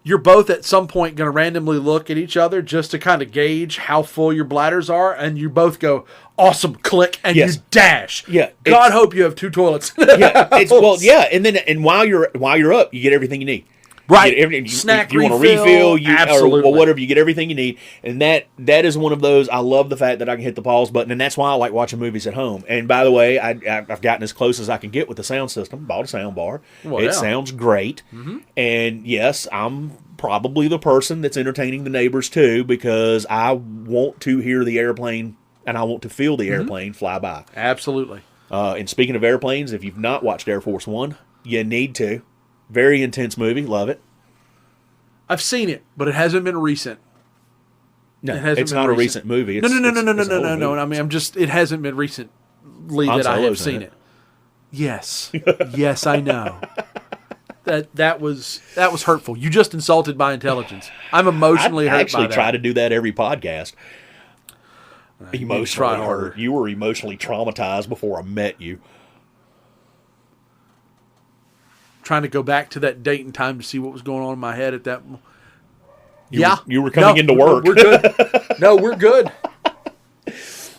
you're both at some point going to randomly look at each other just to kind of gauge how full your bladders are, and you both go, awesome, click, and Yes. you dash. Yeah, God hope you have 2 toilets. And while you're up, you get everything you need. Right. You get everything, Snack you want to refill, refill, absolutely. or whatever, you get everything you need. And that is one of those, I love the fact that I can hit the pause button, and that's why I like watching movies at home. And by the way, I've gotten as close as I can get with the sound system, bought a sound bar. Well, it yeah. sounds great. Mm-hmm. And yes, I'm probably the person that's entertaining the neighbors too, because I want to hear the airplane and I want to feel the airplane fly by. Absolutely. And speaking of airplanes, if you've not watched Air Force One, you need to. Very intense movie. Love it. I've seen it, but it hasn't been recent. No, It hasn't it's been not a recent. recent movie. No. It's an old No. movie. I mean, it hasn't been recently Han that I have Solo's in seen it. it. Yes. Yes, I know. That was hurtful. You just insulted my intelligence. I'm emotionally I hurt actually by that. try to do that every podcast. try Emotionally harder. hurt. You were emotionally traumatized before I met you. Trying to go back to that date and time to see what was going on in my head at that. You were coming into work. We're good. No, we're good.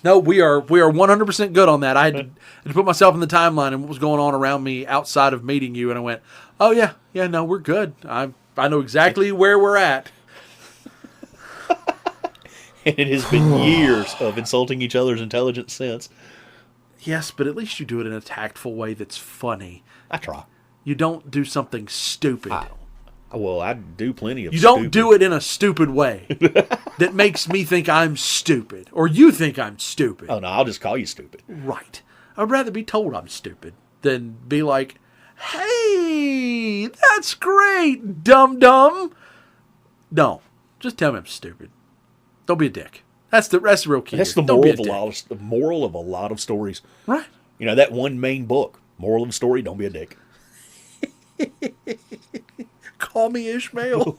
No, we are 100% good on that. I had to put myself in the timeline and what was going on around me outside of meeting you, and I went, "Oh yeah, no, we're good. I know exactly where we're at." And it has been years of insulting each other's intelligence since. Yes, but at least you do it in a tactful way that's funny. I try. You don't do something stupid. Well, I do plenty of You don't do it in a stupid way that makes me think I'm stupid or you think I'm stupid. Oh, no, I'll just call you stupid. Right. I'd rather be told I'm stupid than be like, hey, that's great, dum-dum. No, just tell me I'm stupid. Don't be a dick. That's the real key. That's the Don't moral be of moral of a lot of stories. Right. You know, that one main book, moral of the story, don't be a dick. Call me Ishmael.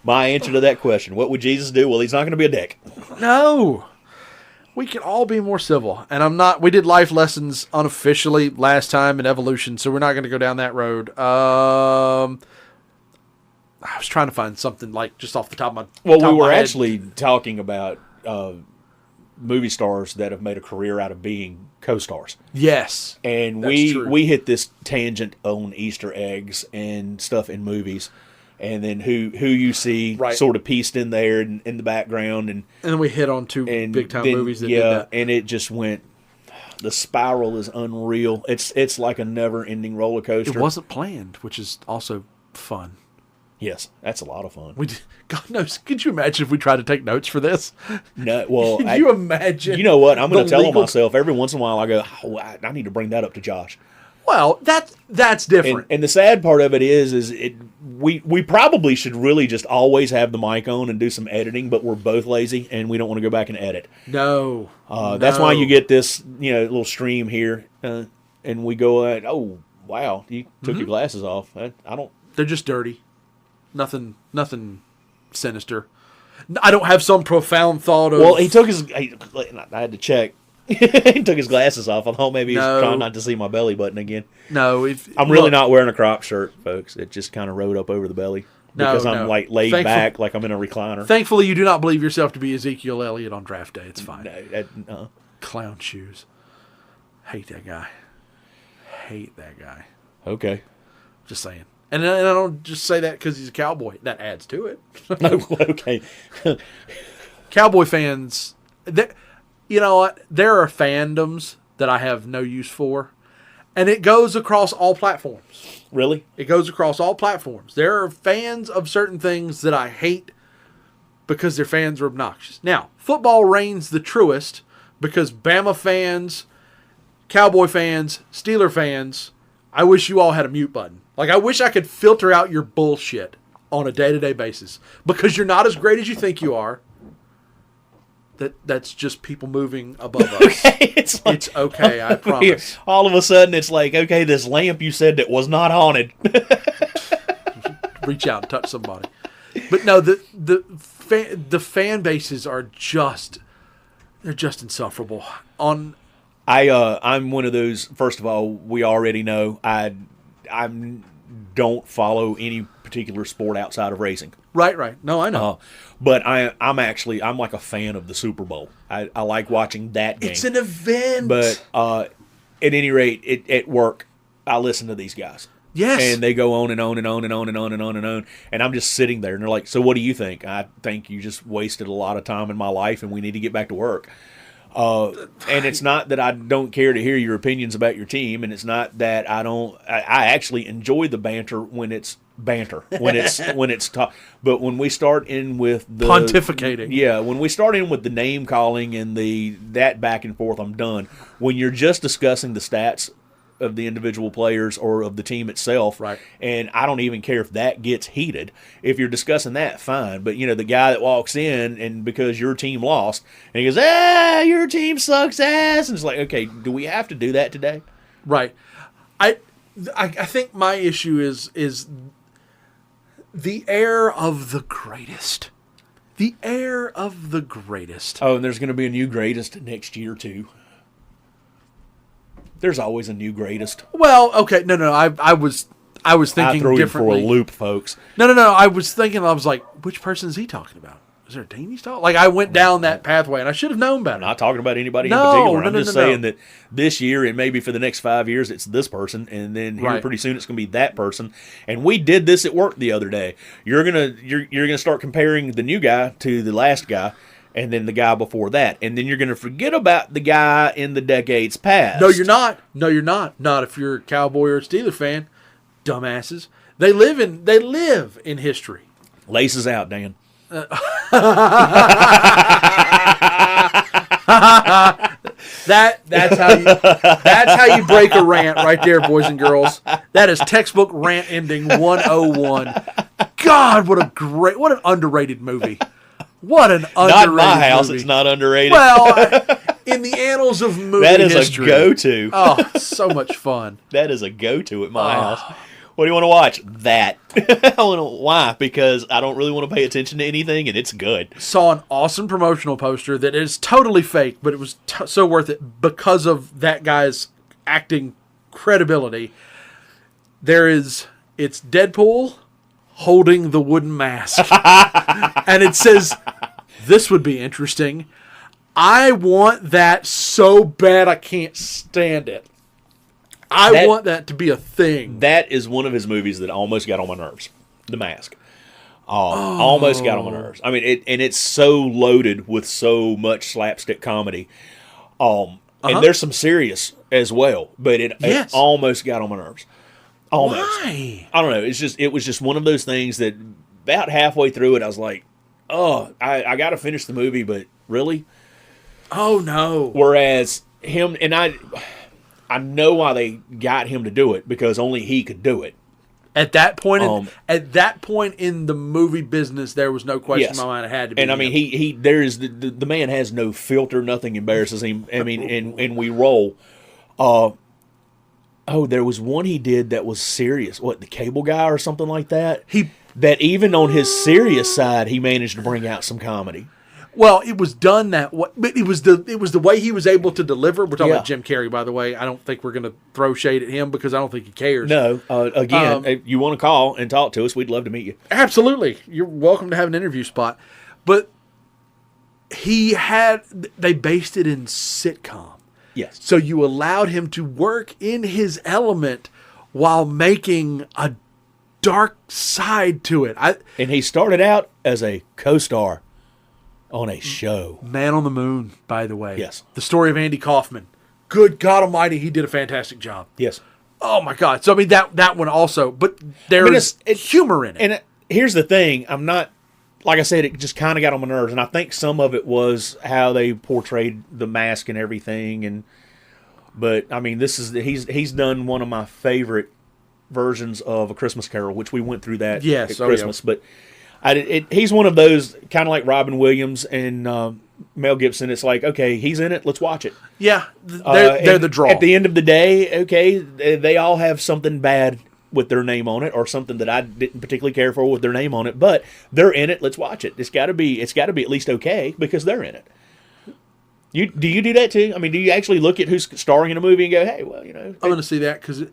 My answer to that question, what would Jesus do? Well, he's not going to be a dick. No. We can all be more civil. And we did life lessons unofficially last time in evolution, so we're not going to go down that road. I was trying to find something like just off the top of my Well, top we of were my head. actually talking about movie stars that have made a career out of being co-stars. Yes. And That's true. we hit this tangent on Easter eggs and stuff in movies. And then who you see Right. sort of pieced in there in the background. And then we hit on two and big time then, movies that did that. and it just went, the spiral is unreal. It's like a never-ending roller coaster. It wasn't planned, which is also fun. Yes, that's a lot of fun. God knows, could you imagine if we tried to take notes for this? No, well, Can you imagine? You know what? I'm going the to tell legal- myself every once in a while. I go, I need to bring that up to Josh. Well, that's different. And the sad part of it is we probably should really just always have the mic on and do some editing, but we're both lazy and we don't want to go back and edit. No. That's why you get this, little stream here, and we go, oh wow, you took your glasses off. I don't. They're just dirty. Nothing sinister. I don't have some profound thought of. Well, he took his. I had to check. He took his glasses off. I thought maybe he was No. trying not to see my belly button again. No, I'm really not wearing a crop shirt, folks. It just kind of rode up over the belly because I'm like laid back, like I'm in a recliner. Thankfully, you do not believe yourself to be Ezekiel Elliott on draft day. It's fine. No. Clown shoes. Hate that guy. Hate that guy. Okay. Just saying. And I don't just say that because he's a Cowboy. That adds to it. Okay. Cowboy fans, you know what? There are fandoms that I have no use for, and it goes across all platforms. Really? It goes across all platforms. There are fans of certain things that I hate because their fans are obnoxious. Now, football reigns the truest because Bama fans, Cowboy fans, Steeler fans, I wish you all had a mute button. Like, I wish I could filter out your bullshit on a day-to-day basis because you're not as great as you think you are. That's just people moving above us. Okay, it's okay, I promise. All of a sudden, it's like, okay, this lamp you said that was not haunted. Reach out and touch somebody. But no, the fan bases are they're just insufferable. I'm one of those. First of all, we already know I don't follow any particular sport outside of racing. Right. No, I know. But I'm like a fan of the Super Bowl. I like watching that game. It's an event. But at any rate, at work, I listen to these guys. Yes. And they go on and on and on and on and on and on and on. And I'm just sitting there, and they're like, so what do you think? I think you just wasted a lot of time in my life, and we need to get back to work. And it's not that I don't care to hear your opinions about your team, and it's not that I actually enjoy the banter when it's but when we start in with the pontificating, when we start in with the name calling and that back and forth, I'm done. When you're just discussing the stats of the individual players or of the team itself, right? And I don't even care if that gets heated. If you're discussing that, fine. But the guy that walks in and because your team lost and he goes, your team sucks ass, and it's like, okay, do we have to do that today? Right. I think my issue is the air of the greatest. The air of the greatest. Oh, and there's going to be a new greatest next year too. There's always a new greatest. Well, okay, no. I was thinking throw differently. You for a loop, folks. No. I was like, which person is he talking about? Is there a team he's talking? Like, I went down that pathway, and I should have known better. I'm not talking about anybody in particular. I'm just saying that this year, and maybe for the next 5 years, it's this person, and then here pretty soon it's going to be that person. And we did this at work the other day. You're gonna start comparing the new guy to the last guy, and then the guy before that, and then you're going to forget about the guy in the decades past. No, you're not. Not if you're a Cowboy or a Steeler fan, dumbasses. They live in history. Laces out, Dan. That's how you break a rant right there, boys and girls. That is textbook rant ending 101. God, what an underrated movie. What an underrated not in my house. movie. It's not underrated. Well, in the annals of movie that is history. A go-to. Oh, so much fun. That is a go-to at my house. What do you want to watch? That. Why? Because I don't really want to pay attention to anything, and it's good. Saw an awesome promotional poster that is totally fake, but it was so worth it because of that guy's acting credibility. It's Deadpool holding the wooden mask. And it says, this would be interesting. I want that so bad I can't stand it. I want that to be a thing. That is one of his movies that almost got on my nerves. The Mask. Almost got on my nerves. I mean, it's so loaded with so much slapstick comedy. And there's some serious as well, but it almost got on my nerves. Almost. Why? I don't know. It was just one of those things that about halfway through it, I was like, I got to finish the movie, but really? Oh, no. Whereas him, and I know why they got him to do it, because only he could do it. At that point, in the movie business, there was no question in my mind it had to be. And I mean, the man has no filter, nothing embarrasses him. I mean, and we roll. There was one he did that was serious. What, The Cable Guy or something like that? That even on his serious side, he managed to bring out some comedy. Well, it was done that way, but it was the way he was able to deliver. We're talking Yeah. about Jim Carrey, by the way. I don't think we're going to throw shade at him because I don't think he cares. No, again, if you want to call and talk to us, we'd love to meet you. Absolutely, you're welcome to have an interview spot. But they based it in sitcom. Yes. So you allowed him to work in his element while making a dark side to it. And he started out as a co-star on a show. Man on the Moon, by the way. Yes. The story of Andy Kaufman. Good God Almighty, he did a fantastic job. Yes. Oh my God! So I mean that one also, but there's humor in it. And here's the thing: I'm not, like I said, it just kind of got on my nerves, and I think some of it was how they portrayed the mask and everything. But I mean, he's done one of my favorite versions of A Christmas Carol, which we went through that at Christmas. Yeah. But he's one of those kind of like Robin Williams and Mel Gibson. It's like, okay, he's in it, let's watch it. Yeah, they're the draw. At the end of the day, okay, they all have something bad with their name on it, or something that I didn't particularly care for with their name on it. But they're in it. Let's watch it. It's got to be at least okay because they're in it. Do you do that too? I mean, do you actually look at who's starring in a movie and go, hey, well, I'm going to see that because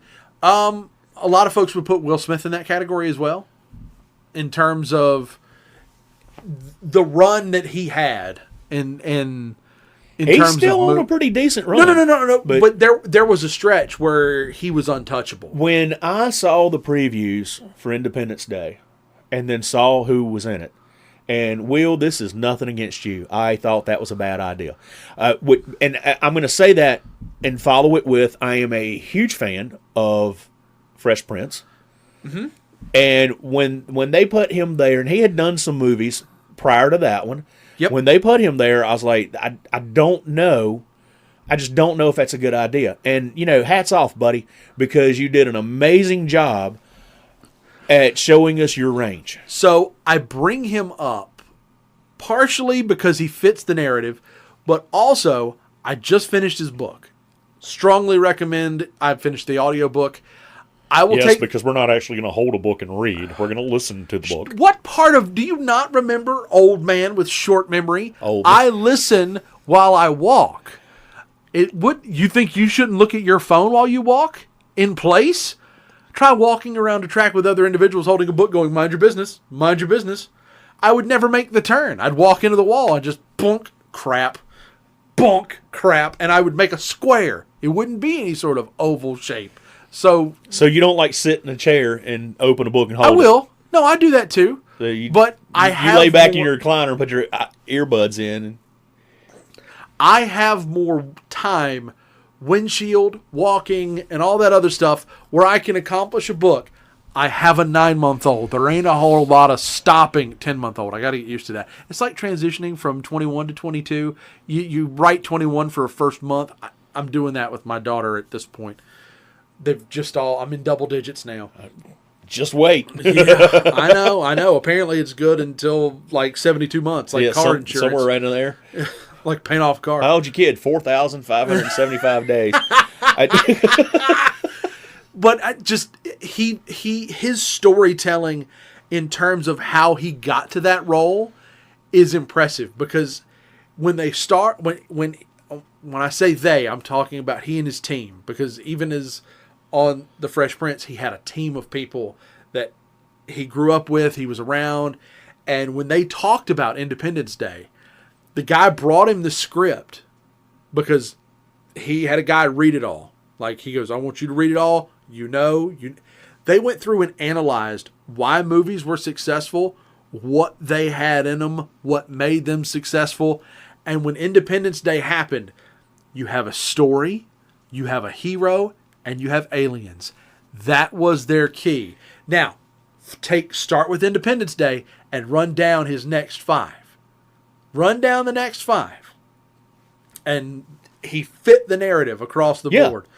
a lot of folks would put Will Smith in that category as well, in terms of the run that he had, in he's terms still of on a pretty decent run. No. But there was a stretch where he was untouchable. When I saw the previews for Independence Day, and then saw who was in it, and Will, this is nothing against you, I thought that was a bad idea. And I'm going to say that and follow it with, I am a huge fan of Fresh Prince. Mm-hmm. And when they put him there, and he had done some movies prior to that one, yep. When they put him there, I was like, I don't know. I just don't know if that's a good idea. And, hats off, buddy, because you did an amazing job at showing us your range. So I bring him up partially because he fits the narrative, but also I just finished his book. Strongly recommend. I finished the audiobook. Because we're not actually going to hold a book and read. We're going to listen to the book. What part of, do you not remember, old man with short memory? Old. I listen while I walk. You think you shouldn't look at your phone while you walk in place? Try walking around a track with other individuals holding a book going, mind your business, mind your business. I would never make the turn. I'd walk into the wall and just bonk, crap, and I would make a square. It wouldn't be any sort of oval shape. So you don't like sit in a chair and open a book and hold it? I will. No, I do that too. So you lay back in your recliner and put your earbuds in. I have more time, windshield, walking, and all that other stuff where I can accomplish a book. I have a 9-month-old. There ain't a whole lot of stopping 10-month-old. I got to get used to that. It's like transitioning from 21 to 22. You write 21 for a first month. I'm doing that with my daughter at this point. I'm in double digits now. Just wait. Yeah, I know. Apparently it's good until like 72 months, like car insurance. Somewhere right in there. Like paying off car. How old's your kid? 4,575 days. But his storytelling in terms of how he got to that role is impressive, because when I say they, I'm talking about he and his team, because even as on The Fresh Prince, he had a team of people that he grew up with, he was around, and when they talked about Independence Day, the guy brought him the script because he had a guy read it all. Like, he goes, I want you to read it all. They went through and analyzed why movies were successful, what they had in them, what made them successful. And when Independence Day happened, you have a story, you have a hero, and you have aliens. That was their key. Now, start with Independence Day and run down his next 5. Run down the next 5. And he fit the narrative across the board.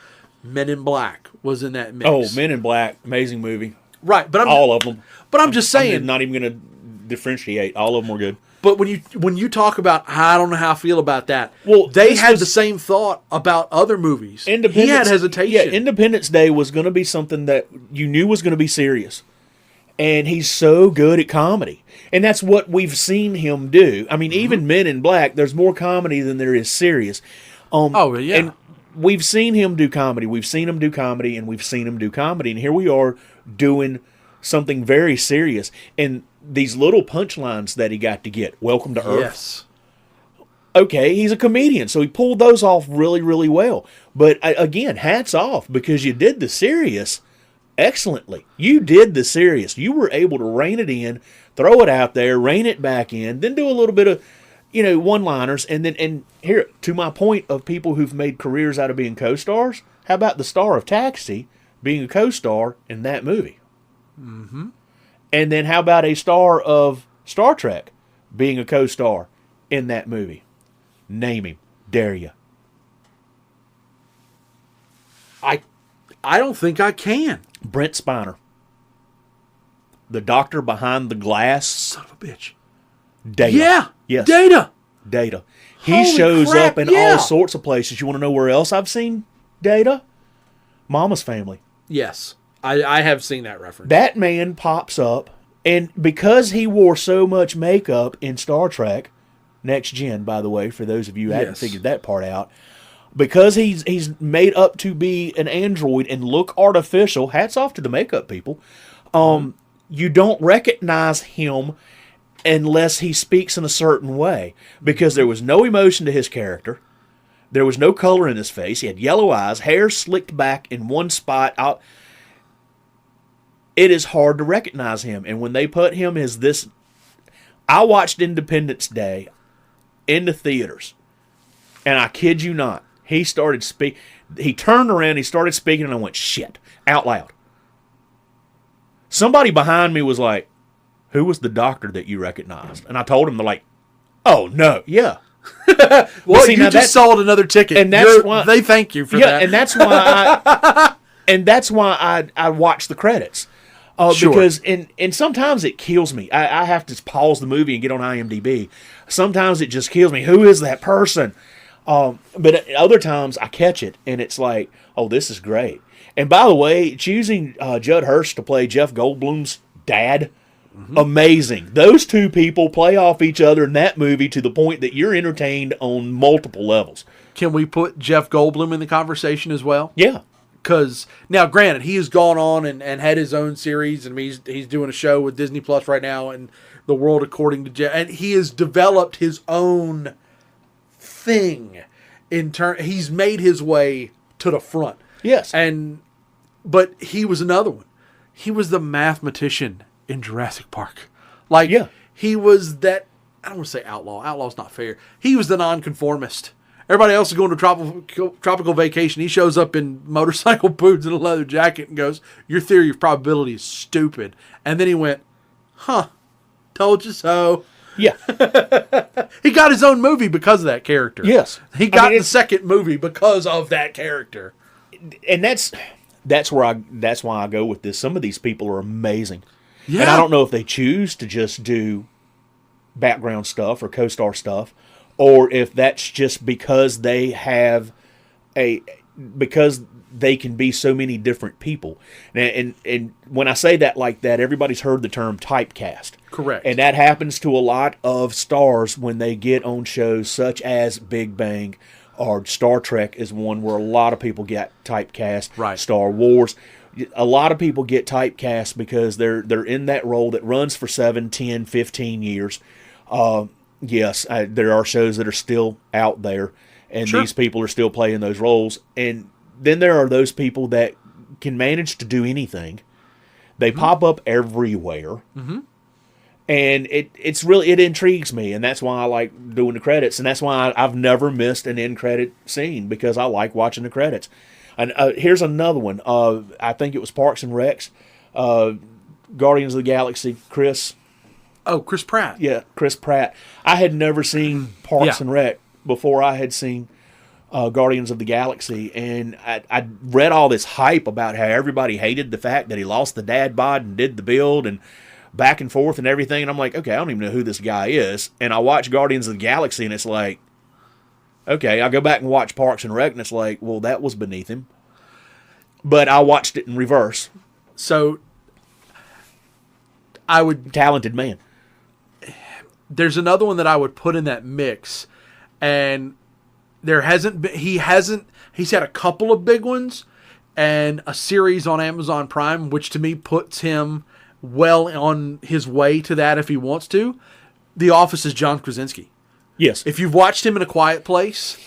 Men in Black was in that mix. Oh, Men in Black, amazing movie. Right, but all of them. But I'm just saying, I'm not even going to differentiate. All of them were good. But when you talk about, I don't know how I feel about that. Well, they had the same thought about other movies. He had hesitation. Yeah, Independence Day was going to be something that you knew was going to be serious. And he's so good at comedy. And that's what we've seen him do. I mean, even Men in Black, there's more comedy than there is serious. Oh, yeah. And we've seen him do comedy. We've seen him do comedy, and we've seen him do comedy. And here we are doing something very serious. And these little punchlines that he got to get, Welcome to Earth. Yes. Okay, he's a comedian, so he pulled those off really, really well. But again, hats off, because you did the serious excellently. You did the serious. You were able to rein it in, throw it out there, rein it back in, then do a little bit of, one-liners. And here, to my point of people who've made careers out of being co-stars, how about the star of Taxi being a co-star in that movie? Mm-hmm. And then how about a star of Star Trek being a co-star in that movie? Name him. Dare you. I don't think I can. Brent Spiner. The doctor behind the glass. Son of a bitch. Data. Yeah. Yes. Data. He Holy shows crap, up in yeah. all sorts of places. You want to know where else I've seen Data? Mama's Family. Yes. I have seen that reference. That man pops up, and because he wore so much makeup in Star Trek, Next Gen, by the way, for those of you who haven't figured that part out, because he's made up to be an android and look artificial, hats off to the makeup people, you don't recognize him unless he speaks in a certain way, because there was no emotion to his character. There was no color in his face. He had yellow eyes, hair slicked back in one spot. It is hard to recognize him. And when they put him as this... I watched Independence Day in the theaters, and I kid you not, he turned around, he started speaking, and I went, shit, out loud. Somebody behind me was like, who was the doctor that you recognized? And I told him, they're like, oh, no, yeah. Well, see, you just sold another ticket. And that's why, they thank you for that. And that's why I watch the credits. Sure. Because and sometimes it kills me. I have to pause the movie and get on IMDb. Sometimes it just kills me. Who is that person? But other times I catch it, and it's like, oh, this is great. And by the way, choosing Judd Hirsch to play Jeff Goldblum's dad, amazing. Those two people play off each other in that movie to the point that you're entertained on multiple levels. Can we put Jeff Goldblum in the conversation as well? Yeah. Because, now granted, he has gone on and had his own series, and he's doing a show with Disney Plus right now, and The World According to Jeff, and he has developed his own thing. He's made his way to the front. Yes. But he was another one. He was the mathematician in Jurassic Park. He was that, I don't want to say outlaw. Outlaw's not fair. He was the nonconformist. Everybody else is going to tropical vacation. He shows up in motorcycle boots and a leather jacket and goes, your theory of probability is stupid. And then he went, told you so. Yeah. He got his own movie because of that character. Yes. He got the second movie because of that character. And that's why I go with this. Some of these people are amazing. Yeah. And I don't know if they choose to just do background stuff or co-star stuff, or if that's just because they have because they can be so many different people. And when I say that like that, everybody's heard the term typecast. Correct. And that happens to a lot of stars when they get on shows such as Big Bang, or Star Trek is one where a lot of people get typecast. Right. Star Wars. A lot of people get typecast because they're in that role that runs for 7, 10, 15 years. Yes, there are shows that are still out there, and Sure. these people are still playing those roles. And then there are those people that can manage to do anything. They pop up everywhere. Mm-hmm. And it intrigues me, and that's why I like doing the credits, and that's why I've never missed an end credit scene, because I like watching the credits. And here's another one. I think it was Parks and Recs, Guardians of the Galaxy. Chris Pratt. Yeah, Chris Pratt. I had never seen Parks and Rec before I had seen Guardians of the Galaxy, and I read all this hype about how everybody hated the fact that he lost the dad bod and did the build and back and forth and everything, and I'm like, okay, I don't even know who this guy is. And I watch Guardians of the Galaxy, and it's like, okay, I go back and watch Parks and Rec, and it's like, well, that was beneath him. But I watched it in reverse. So, I would. Talented man. There's another one that I would put in that mix, and there hasn't been. He's had a couple of big ones, and a series on Amazon Prime, which to me puts him well on his way to that if he wants to. The Office is John Krasinski. Yes. If you've watched him in A Quiet Place,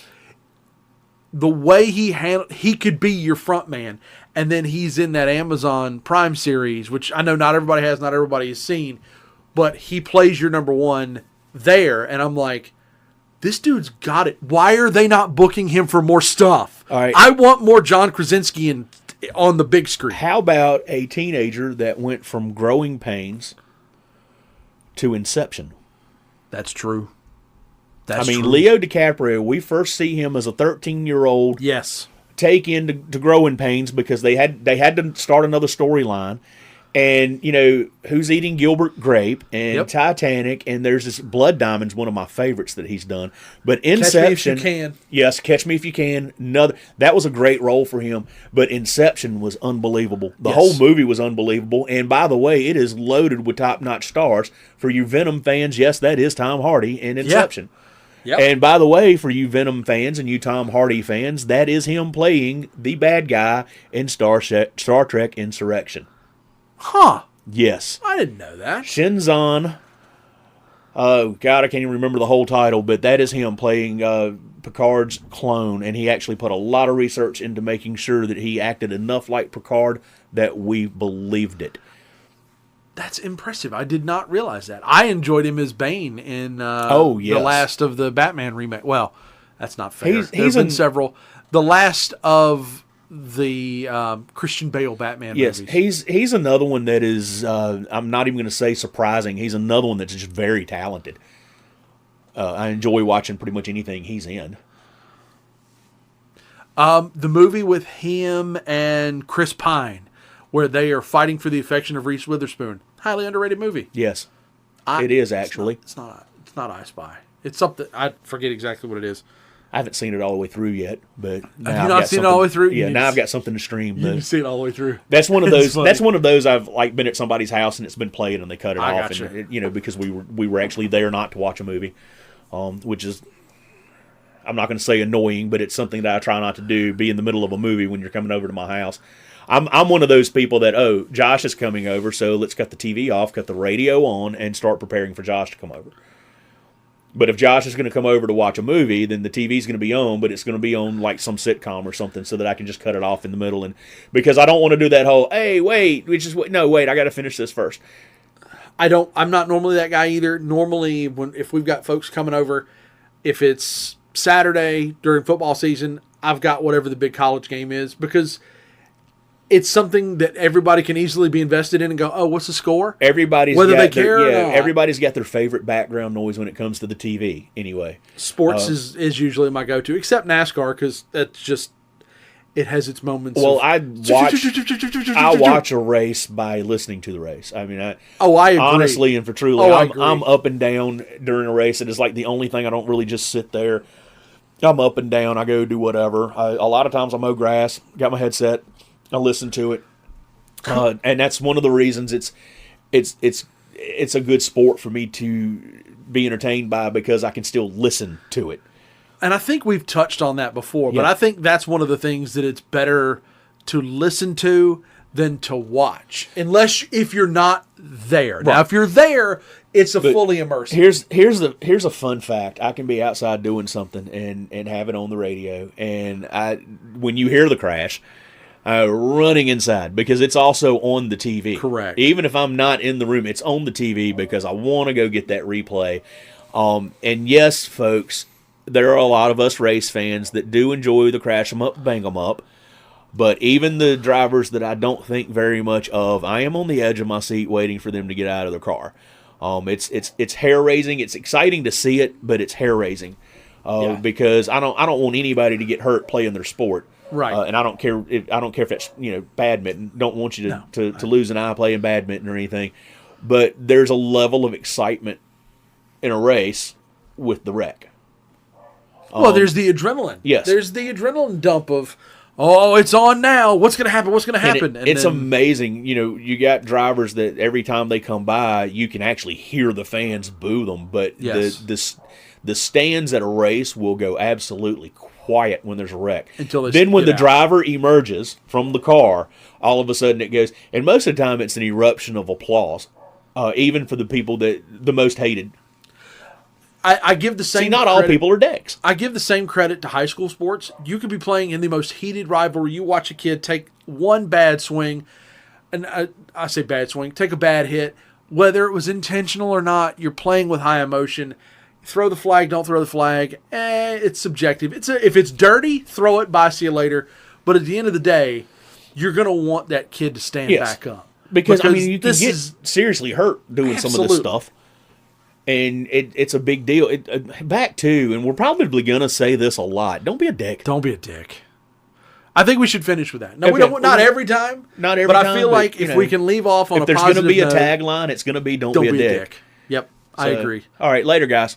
the way he could be your front man, and then he's in that Amazon Prime series, which I know not everybody has seen, but he plays your number one there, and I'm like, this dude's got it. Why are they not booking him for more stuff? All right. I want more John Krasinski on the big screen. How about a teenager that went from Growing Pains to Inception? That's true. I mean, true. Leo DiCaprio, we first see him as a 13-year-old. Yes. Take into Growing Pains because they had to start another storyline. And, Who's Eating Gilbert Grape and Titanic, and there's this Blood Diamond's one of my favorites that he's done. But Inception, Catch Me If You Can. Yes, Catch Me If You Can. That was a great role for him. But Inception was unbelievable. The whole movie was unbelievable. And by the way, it is loaded with top-notch stars. For you Venom fans, yes, that is Tom Hardy in Inception. Yep. And by the way, for you Venom fans and you Tom Hardy fans, that is him playing the bad guy in Star Trek Insurrection. Huh. Yes. I didn't know that. Shinzon. Oh, God, I can't even remember the whole title, but that is him playing Picard's clone, and he actually put a lot of research into making sure that he acted enough like Picard that we believed it. That's impressive. I did not realize that. I enjoyed him as Bane in the last of the Batman remake. Well, that's not fair. There's been several. The last of the Christian Bale Batman movies. Yes, he's another one that is, I'm not even going to say surprising. He's another one that's just very talented. I enjoy watching pretty much anything he's in. The movie with him and Chris Pine, where they are fighting for the affection of Reese Witherspoon. Highly underrated movie. Yes, it is actually. It's not I Spy. It's something, I forget exactly what it is. I haven't seen it all the way through yet, but now have you not seen it all the way through? Yeah, now I've got something to stream. You've seen it all the way through. That's one of those. That's one of those. I've been at somebody's house and it's been played and they cut it off, gotcha. and because we were actually there not to watch a movie, which is, I'm not going to say annoying, but it's something that I try not to do. Be in the middle of a movie when you're coming over to my house. I'm one of those people that Josh is coming over, so let's cut the TV off, cut the radio on, and start preparing for Josh to come over. But if Josh is going to come over to watch a movie, then the TV's going to be on, but it's going to be on like some sitcom or something so that I can just cut it off in the middle. And because I don't want to do that whole, hey, wait, I got to finish this first. I'm not normally that guy either. Normally, if we've got folks coming over, if it's Saturday during football season, I've got whatever the big college game is, because it's something that everybody can easily be invested in and go, oh, what's the score? Everybody's got their favorite background noise when it comes to the TV anyway. Sports is usually my go-to, except NASCAR, because that's just, it has its moments. Well, I watch a race by listening to the race. I mean, I agree. Honestly and for truly, I'm up and down during a race. It is like the only thing. I don't really just sit there. I'm up and down. I go do whatever. A lot of times I mow grass, got my headset, I listen to it, and that's one of the reasons it's a good sport for me to be entertained by, because I can still listen to it. And I think we've touched on that before, but I think that's one of the things that it's better to listen to than to watch, if you're not there. Right. Now, if you're there, it's fully immersive. Here's a fun fact. I can be outside doing something and have it on the radio, and when you hear the crash, running inside, because it's also on the TV. Correct. Even if I'm not in the room, it's on the TV because I want to go get that replay. And yes, folks, there are a lot of us race fans that do enjoy the crash 'em up, bang 'em up. But even the drivers that I don't think very much of, I am on the edge of my seat waiting for them to get out of their car. It's hair raising. It's exciting to see it, but it's hair raising because I don't want anybody to get hurt playing their sport. Right. And I don't care if it's badminton. Don't want you to lose an eye playing badminton or anything. But there's a level of excitement in a race with the wreck. Well, there's the adrenaline. Yes. There's the adrenaline dump of, Oh, it's on now. What's going to happen? What's going to happen? And it's then, amazing. You know, you got drivers that every time they come by, you can actually hear the fans boo them. But Yes. the stands at a race will go absolutely quiet when there's a wreck. Until they then when get the out. driver emerges from the car, all of a sudden it goes. And most of the time, it's an eruption of applause, even for the people that the most hated. I give the same. See, not all credit- people are dicks. I give the same credit to high school sports. You could be playing in the most heated rivalry. You watch a kid take one bad swing, and I say bad swing, take a bad hit, whether it was intentional or not. You're playing with high emotion. Throw the flag, don't throw the flag. It's subjective. If it's dirty, throw it. Bye, see you later. But at the end of the day, you're going to want that kid to stand Yes. back up. Because I mean, you can this get is seriously hurt doing some of this Absolutely. stuff. And it's a big deal. Back to, and we're probably going to say this a lot, don't be a dick. don't be a dick. I think we should finish with that. No, we Okay. don't. Not every time. Not every but time, I feel but, like you if know, we can leave off on If a there's going positive to be a note, tagline, it's going to be don't don't be a dick. Yep, I So, agree. All right, later, guys.